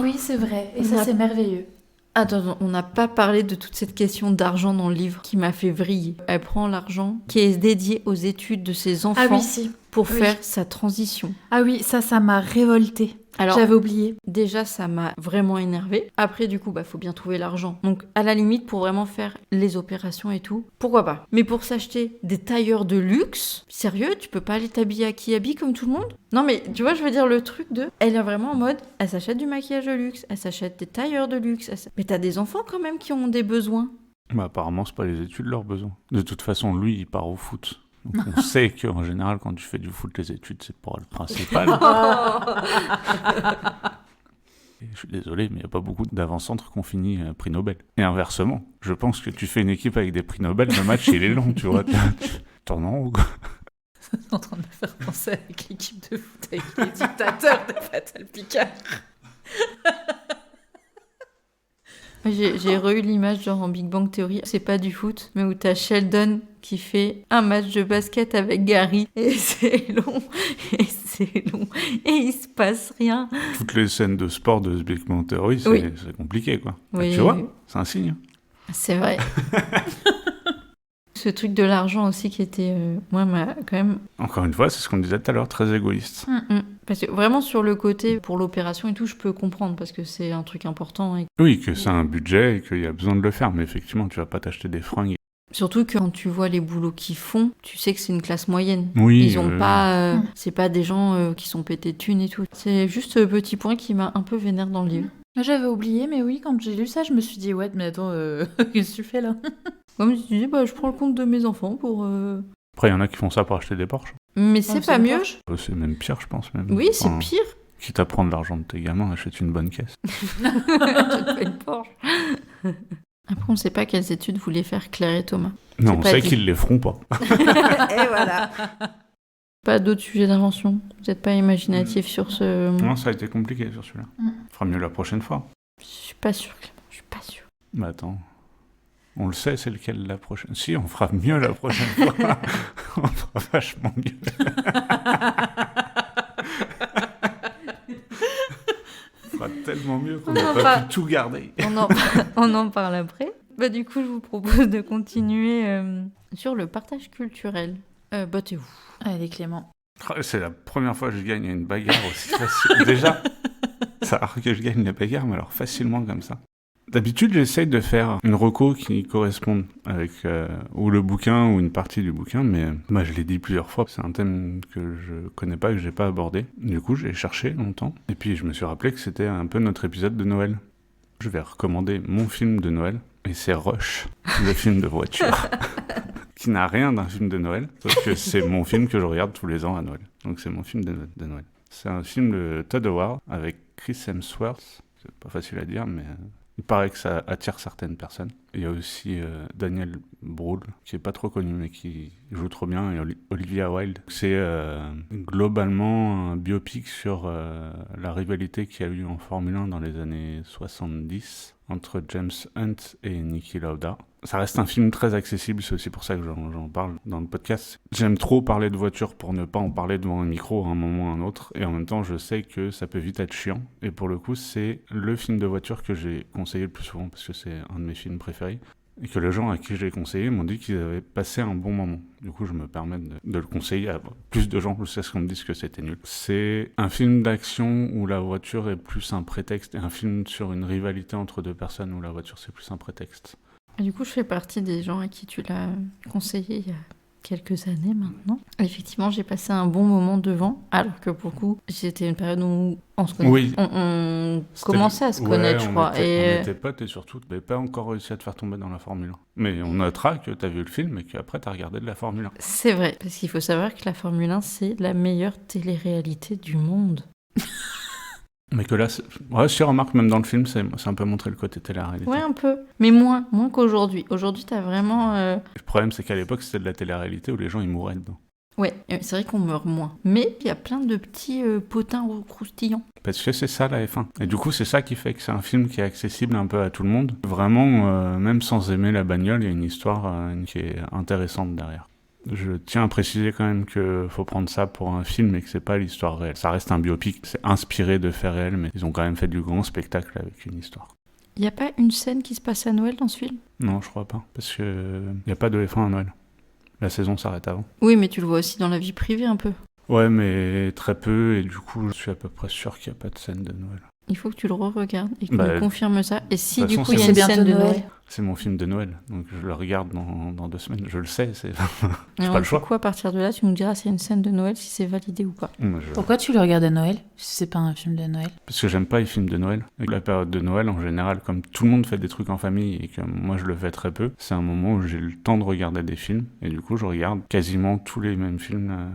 Oui, c'est vrai. Et ça, c'est merveilleux. Attends, on n'a pas parlé de toute cette question d'argent dans le livre qui m'a fait vriller. Elle prend l'argent qui est dédié aux études de ses enfants Ah oui, si. pour Oui. faire sa transition. Ah oui, ça m'a révoltée. Alors, J'avais oublié. déjà, ça m'a vraiment énervée. Après, du coup, bah, faut bien trouver l'argent. Donc, à la limite, pour vraiment faire les opérations et tout, pourquoi pas. Mais pour s'acheter des tailleurs de luxe, sérieux, tu peux pas aller t'habiller à Kiabi comme tout le monde? Non, mais tu vois, je veux dire le truc de... Elle est vraiment en mode, elle s'achète du maquillage de luxe, elle s'achète des tailleurs de luxe. Mais t'as des enfants quand même qui ont des besoins. Bah, apparemment, c'est pas les études leurs besoins. De toute façon, lui, il part au foot. Donc, on sait qu'en général, quand tu fais du foot, les études, c'est pas le principal. Et je suis désolé, mais il n'y a pas beaucoup d'avant-centres qui ont fini prix Nobel. Et inversement, je pense que tu fais une équipe avec des prix Nobel, le match, il est long, tu vois. T'en as ou quoi? C'est en train de me faire penser avec l'équipe de foot avec les dictateurs de Fatal Picard. J'ai re-eu l'image genre en Big Bang Theory, c'est pas du foot, mais où t'as Sheldon qui fait un match de basket avec Gary, et c'est long, et il se passe rien. Toutes les scènes de sport de Big Bang Theory, c'est Oui. c'est compliqué, quoi. Oui. Tu vois, c'est un signe. C'est vrai. Ce truc de l'argent aussi qui était, moi, m'a quand même... Encore une fois, c'est ce qu'on disait tout à l'heure, très égoïste. Parce que vraiment sur le côté, pour l'opération et tout, je peux comprendre, parce que c'est un truc important. Et... Oui, que c'est un budget et qu'il y a besoin de le faire, mais effectivement, tu vas pas t'acheter des fringues. Surtout que quand tu vois les boulots qu'ils font, tu sais que c'est une classe moyenne. Oui, Ils ont pas... c'est pas des gens qui sont pétés de thunes et tout. C'est juste ce petit point qui m'a un peu vénère dans le livre. J'avais oublié, mais oui, quand j'ai lu ça, je me suis dit, ouais, mais attends, qu'est-ce que tu fais là? Moi, je me suis dit, bah, je prends le compte de mes enfants pour... Après, il y en a qui font ça pour acheter des Porsche. Mais c'est pas mieux. C'est même pire, je pense. Même. Oui, c'est Enfin, pire. Quitte à prendre l'argent de tes gamins, achète une bonne caisse. Pas une Porsche. Après, on sait pas quelles études voulaient faire Claire et Thomas. Non, C'est on pas sait dit. qu'ils les feront pas. Et voilà. Pas d'autres sujets d'invention. Vous n'êtes pas imaginatif sur ce... Non, ça a été compliqué sur celui-là. On fera mieux la prochaine fois. Je suis pas sûre, Clément. Je suis pas sûre. Bah attends. On le sait, c'est lequel la prochaine. Si, on fera mieux la prochaine fois. On fera vachement mieux. On fera tellement mieux qu'on n'a pas pu tout garder. On en parle après. Bah, du coup, je vous propose de continuer sur le partage culturel. Battez-vous. Allez, Clément. C'est la première fois que je gagne une bagarre aussi facile. Déjà, ça rare que je gagne la bagarre, mais alors facilement comme ça. D'habitude, j'essaye de faire une reco qui corresponde avec ou le bouquin ou une partie du bouquin, mais je l'ai dit plusieurs fois, c'est un thème que je connais pas, que j'ai pas abordé. Du coup, j'ai cherché longtemps, et puis je me suis rappelé que c'était un peu notre épisode de Noël. Je vais recommander mon film de Noël, et c'est Rush, le film de voiture, qui n'a rien d'un film de Noël, sauf que c'est mon film que je regarde tous les ans à Noël. Donc c'est mon film de Noël. C'est un film de Todd Howard avec Chris Hemsworth, c'est pas facile à dire, mais... il paraît que ça attire certaines personnes. Il y a aussi Daniel Brühl, qui est pas trop connu, mais qui joue trop bien, et Olivia Wilde. C'est globalement un biopic sur la rivalité qu'il y a eu en Formule 1 dans les années 70 entre James Hunt et Niki Lauda. Ça reste un film très accessible, c'est aussi pour ça que j'en parle dans le podcast. J'aime trop parler de voiture pour ne pas en parler devant un micro à un moment ou à un autre, et en même temps je sais que ça peut vite être chiant, et pour le coup c'est le film de voiture que j'ai conseillé le plus souvent, parce que c'est un de mes films préférés, et que les gens à qui je l'ai conseillé m'ont dit qu'ils avaient passé un bon moment. Du coup je me permets de le conseiller à plus de gens, jusqu'à ce qu'on me dise que c'était nul. C'est un film d'action où la voiture est plus un prétexte, et un film sur une rivalité entre deux personnes où la voiture c'est plus un prétexte. Et du coup, je fais partie des gens à qui tu l'as conseillé il y a quelques années maintenant. Effectivement, j'ai passé un bon moment devant, alors que pour le coup, c'était une période où on se connaissait. Oui. On commençait à se connaître, je crois. On était potes et surtout, tu n'avais pas encore réussi à te faire tomber dans la Formule 1. Mais on notera que tu as vu le film et qu'après tu as regardé de la Formule 1. C'est vrai, parce qu'il faut savoir que la Formule 1, c'est la meilleure télé-réalité du monde. Mais que là, ouais, si remarque, même dans le film, c'est un peu montré le côté télé-réalité. Ouais, un peu. Mais moins qu'aujourd'hui. Aujourd'hui, t'as vraiment... Le problème, c'est qu'à l'époque, c'était de la télé-réalité où les gens, ils mouraient dedans. Ouais, c'est vrai qu'on meurt moins. Mais il y a plein de petits potins croustillants. Parce que c'est ça, la F1. Et du coup, c'est ça qui fait que c'est un film qui est accessible un peu à tout le monde. Vraiment, même sans aimer la bagnole, il y a une histoire qui est intéressante derrière. Je tiens à préciser quand même qu'il faut prendre ça pour un film et que c'est pas l'histoire réelle. Ça reste un biopic, c'est inspiré de faits réels, mais ils ont quand même fait du grand spectacle avec une histoire. Il n'y a pas une scène qui se passe à Noël dans ce film ? Non, je crois pas, parce que y a pas de F1 à Noël. La saison s'arrête avant. Oui, mais tu le vois aussi dans la vie privée un peu. Ouais, mais très peu, et du coup, je suis à peu près sûr qu'il n'y a pas de scène de Noël. Il faut que tu le re-regardes et que tu me confirmes ça. Et si de du toute coup il y a façon, une scène de Noël. C'est mon film de Noël, donc je le regarde dans 2 semaines. Je le sais, c'est Et pas le choix. Du coup, à partir de là, tu nous diras si c'est une scène de Noël, si c'est validé ou pas. Pourquoi tu le regardes à Noël, si c'est pas un film de Noël ? Parce que j'aime pas les films de Noël. La période de Noël, en général, comme tout le monde fait des trucs en famille et que moi je le fais très peu, c'est un moment où j'ai le temps de regarder des films. Et du coup, je regarde quasiment tous les mêmes films.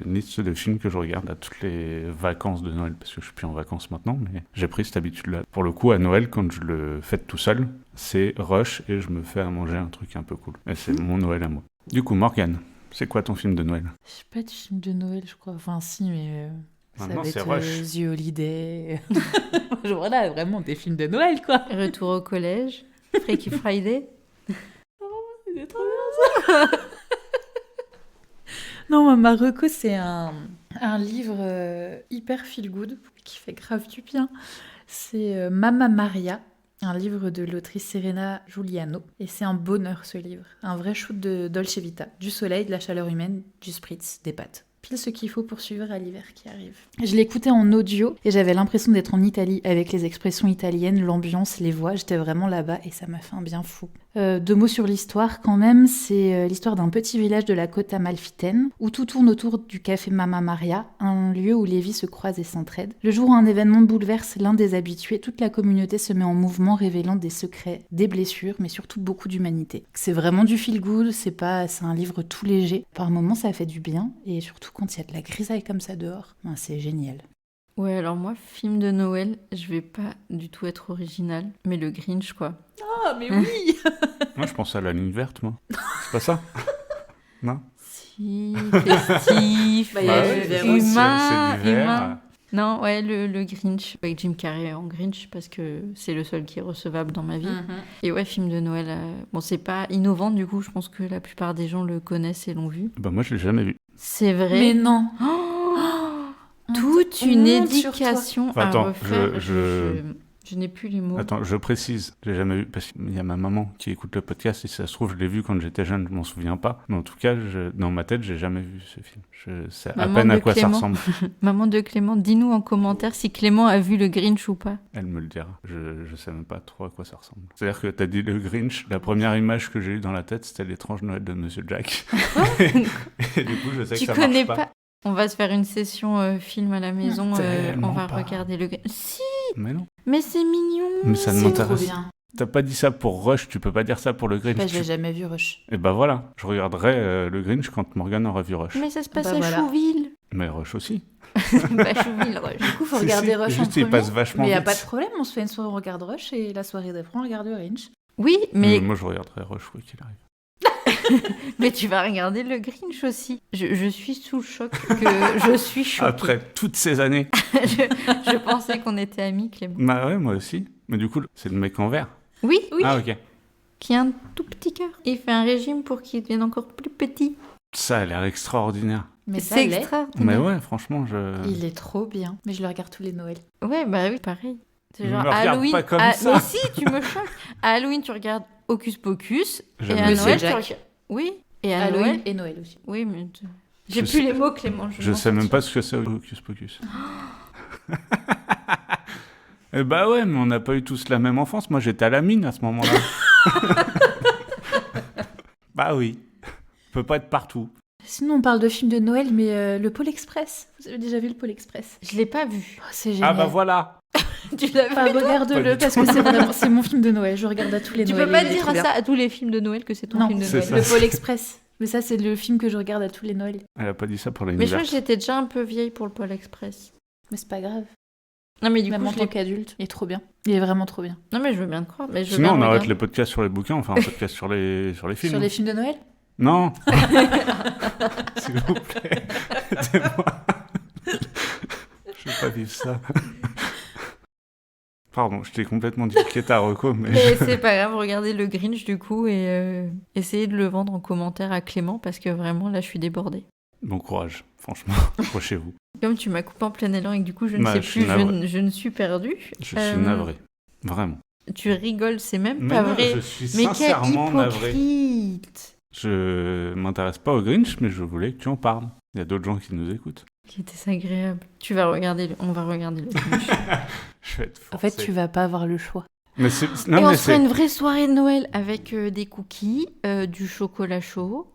Une liste de films que je regarde à toutes les vacances de Noël, parce que je suis plus en vacances maintenant, mais j'ai pris cette habitude-là. Pour le coup, à Noël, quand je le fais tout seul, c'est rush et je me fais à manger un truc un peu cool. Et c'est mon Noël à moi. Du coup, Morgane, c'est quoi ton film de Noël ? J'ai pas de film de Noël, je crois. Enfin, si, mais ça Maintenant, va c'est être rush. The Holiday. Voilà, vraiment des films de Noël, quoi. Retour au collège, Freaky Friday. C'est trop bien ça. Non, ma reco, c'est un livre hyper feel good qui fait grave du bien. C'est Mamma Maria, un livre de l'autrice Serena Giuliano. Et c'est un bonheur, ce livre. Un vrai shoot de Dolce Vita. Du soleil, de la chaleur humaine, du spritz, des pâtes. Pile ce qu'il faut pour suivre à l'hiver qui arrive. Je l'écoutais en audio et j'avais l'impression d'être en Italie avec les expressions italiennes, l'ambiance, les voix. J'étais vraiment là-bas et ça m'a fait un bien fou. 2 mots sur l'histoire quand même. C'est l'histoire d'un petit village de la côte amalfitaine où tout tourne autour du café Mamma Maria, un lieu où les vies se croisent et s'entraident. Le jour où un événement bouleverse l'un des habitués, toute la communauté se met en mouvement, révélant des secrets, des blessures, mais surtout beaucoup d'humanité. C'est vraiment du feel good, c'est un livre tout léger. Par moments, ça fait du bien et surtout quand il y a de la grisaille comme ça dehors, c'est génial. Ouais, alors moi, film de Noël, je vais pas du tout être original, mais le Grinch, quoi. Ah, mais oui. Moi, je pense à la ligne verte, moi. C'est pas ça ? Non ? Si, festif, humain. Non, ouais, le Grinch, avec Jim Carrey en Grinch, parce que c'est le seul qui est recevable dans ma vie. Et ouais, film de Noël, bon, c'est pas innovant, du coup, je pense que la plupart des gens le connaissent et l'ont vu. Bah moi, je l'ai jamais vu. C'est vrai. Mais non. Toute une éducation à refaire. Je n'ai plus les mots. Attends, je précise, j'ai jamais vu, parce qu'il y a ma maman qui écoute le podcast, et si ça se trouve, je l'ai vu quand j'étais jeune, je m'en souviens pas. Mais en tout cas, dans ma tête, j'ai jamais vu ce film. Je sais à peine à quoi ça ressemble. Maman de Clément, dis-nous en commentaire si Clément a vu le Grinch ou pas. Elle me le dira. Je sais même pas trop à quoi ça ressemble. C'est-à-dire que t'as dit le Grinch, la première image que j'ai eue dans la tête, c'était l'étrange Noël de Monsieur Jack. Et du coup, je sais que ça marche pas. On va se faire une session film à la maison, on va regarder le Grinch. Si. Mais non. Mais c'est mignon. Mais ça ne m'intéresse. C'est trop bien. T'as pas dit ça pour Rush, tu peux pas dire ça pour le Grinch. Bah, je l'ai jamais vu Rush. Et bah voilà, je regarderai le Grinch quand Morgane aura vu Rush. Mais ça se passe à Chouville. Mais Rush aussi. Bah Chouville, Rush. Du coup, faut regarder Rush en premier. Il passe vachement mais y a vite. pas de problème, on se fait une soirée, on regarde Rush et la soirée d'après, on regarde Grinch. Oui, mais... Moi, je regarderai Rush, quoi qu'il arrive. Mais tu vas regarder le Grinch aussi. Je suis sous le choc que je suis choquée. Après toutes ces années. je pensais qu'on était amis, Clément. Bah ouais, moi aussi. Mais du coup, c'est le mec en vert. Oui. Ah ok. Qui a un tout petit cœur. Il fait un régime pour qu'il devienne encore plus petit. Ça a l'air extraordinaire. Mais c'est extraordinaire. Mais ouais, franchement, Il est trop bien. Mais je le regarde tous les Noëls. Ouais, bah oui, pareil. C'est genre me Halloween. Pas comme ça. Mais si, tu me choques. À Halloween, tu regardes Hocus Pocus. J'aime et à Noël, Jack. tu regardes... Oui. Et à Halloween Noël. et Noël aussi. Oui, mais j'ai plus les mots, Clément. Je sais même pas ce que c'est Hocus Pocus. Eh bah ouais, mais on n'a pas eu tous la même enfance. Moi, j'étais à la mine à ce moment-là. Bah oui. On peut pas être partout. Sinon, on parle de films de Noël, mais le Pôle Express. Vous avez déjà vu le Pôle Express? Je l'ai pas vu. Oh, c'est génial. Ah bah voilà. Tu l'as vu? Regarde-le parce que c'est mon film de Noël. Je regarde à tous les Noëls. Tu peux pas dire ça à tous les films de Noël que c'est ton film de Noël. Le Pôle Express. Mais ça, c'est le film que je regarde à tous les Noëls. Elle a pas dit ça pour les Mais je crois que j'étais déjà un peu vieille pour le Pôle Express. Mais c'est pas grave. Non, mais du Même coup, en je tant l'ai... qu'adulte, il est trop bien. Il est vraiment trop bien. Non, mais je veux bien te croire. Mais je veux Sinon, bien on arrête regarder. les podcasts sur les bouquins, on fait un podcast sur les films. Sur les films de Noël? Non s'il vous plaît, aidez-moi. Je veux pas vivre ça. Pardon, je t'ai complètement disqué ta reco, mais... Mais c'est pas grave, regardez le Grinch du coup et essayez de le vendre en commentaire à Clément parce que vraiment là je suis débordée. Bon courage, franchement, accrochez-vous. Comme tu m'as coupé en plein élan et que du coup je ne Bah, sais je suis plus, navré. je ne suis perdue. Je suis navré, vraiment. Tu rigoles, c'est même Mais pas non, vrai. je suis Mais quel sincèrement navré. hypocrite! Je m'intéresse pas au Grinch, mais je voulais que tu en parles. Il y a d'autres gens qui nous écoutent. Qui était agréable. Tu vas regarder, on va regarder le Grinch. Je vais être En fait, forcé. tu vas pas avoir le choix. Mais c'est... Et Non, on mais se fera c'est... une vraie soirée de Noël avec des cookies, du chocolat chaud.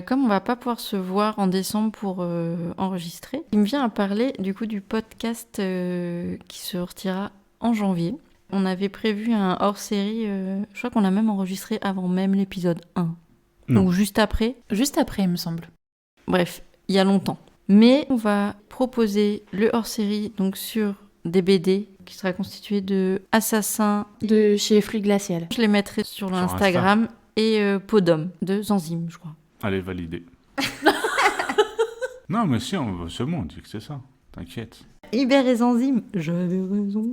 Comme on va pas pouvoir se voir en décembre pour enregistrer, il me vient à parler du coup du podcast qui sortira en janvier. On avait prévu un hors-série, je crois qu'on l'a même enregistré avant même l'épisode 1. Non. Ou juste après. Juste après, il me semble. Bref, il y a longtemps. Mais on va proposer le hors-série donc sur des BD qui sera constitué de Assassins. De chez Flux Glacial. Je les mettrai sur Insta. l'Instagram et Podom de Zanzim, je crois. Allez, validé. Non, mais si, c'est bon, on dit que c'est ça. T'inquiète. Hubert et Zanzim, j'avais raison.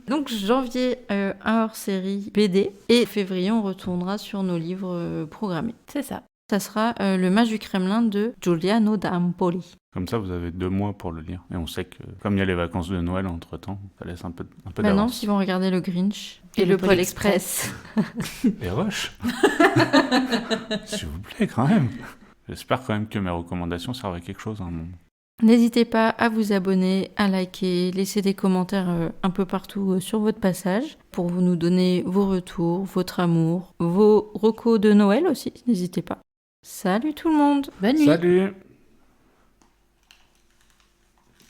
Donc janvier, un hors-série BD. Et février, on retournera sur nos livres programmés. C'est ça. Ça sera Le Mage du Kremlin de Giuliano d'Ampoli. Comme ça, vous avez 2 mois pour le lire. Et on sait que, comme il y a les vacances de Noël entre-temps, ça laisse un peu Maintenant, d'avance. ils vont regarder le Grinch Et et le le Pôle Pôle Express. Et rush. S'il vous plaît, quand même. J'espère quand même que mes recommandations servent à quelque chose à un moment. N'hésitez pas à vous abonner, à liker, laisser des commentaires un peu partout sur votre passage pour nous donner vos retours, votre amour, vos recos de Noël aussi, n'hésitez pas. Salut tout le monde! Bonne nuit. Salut!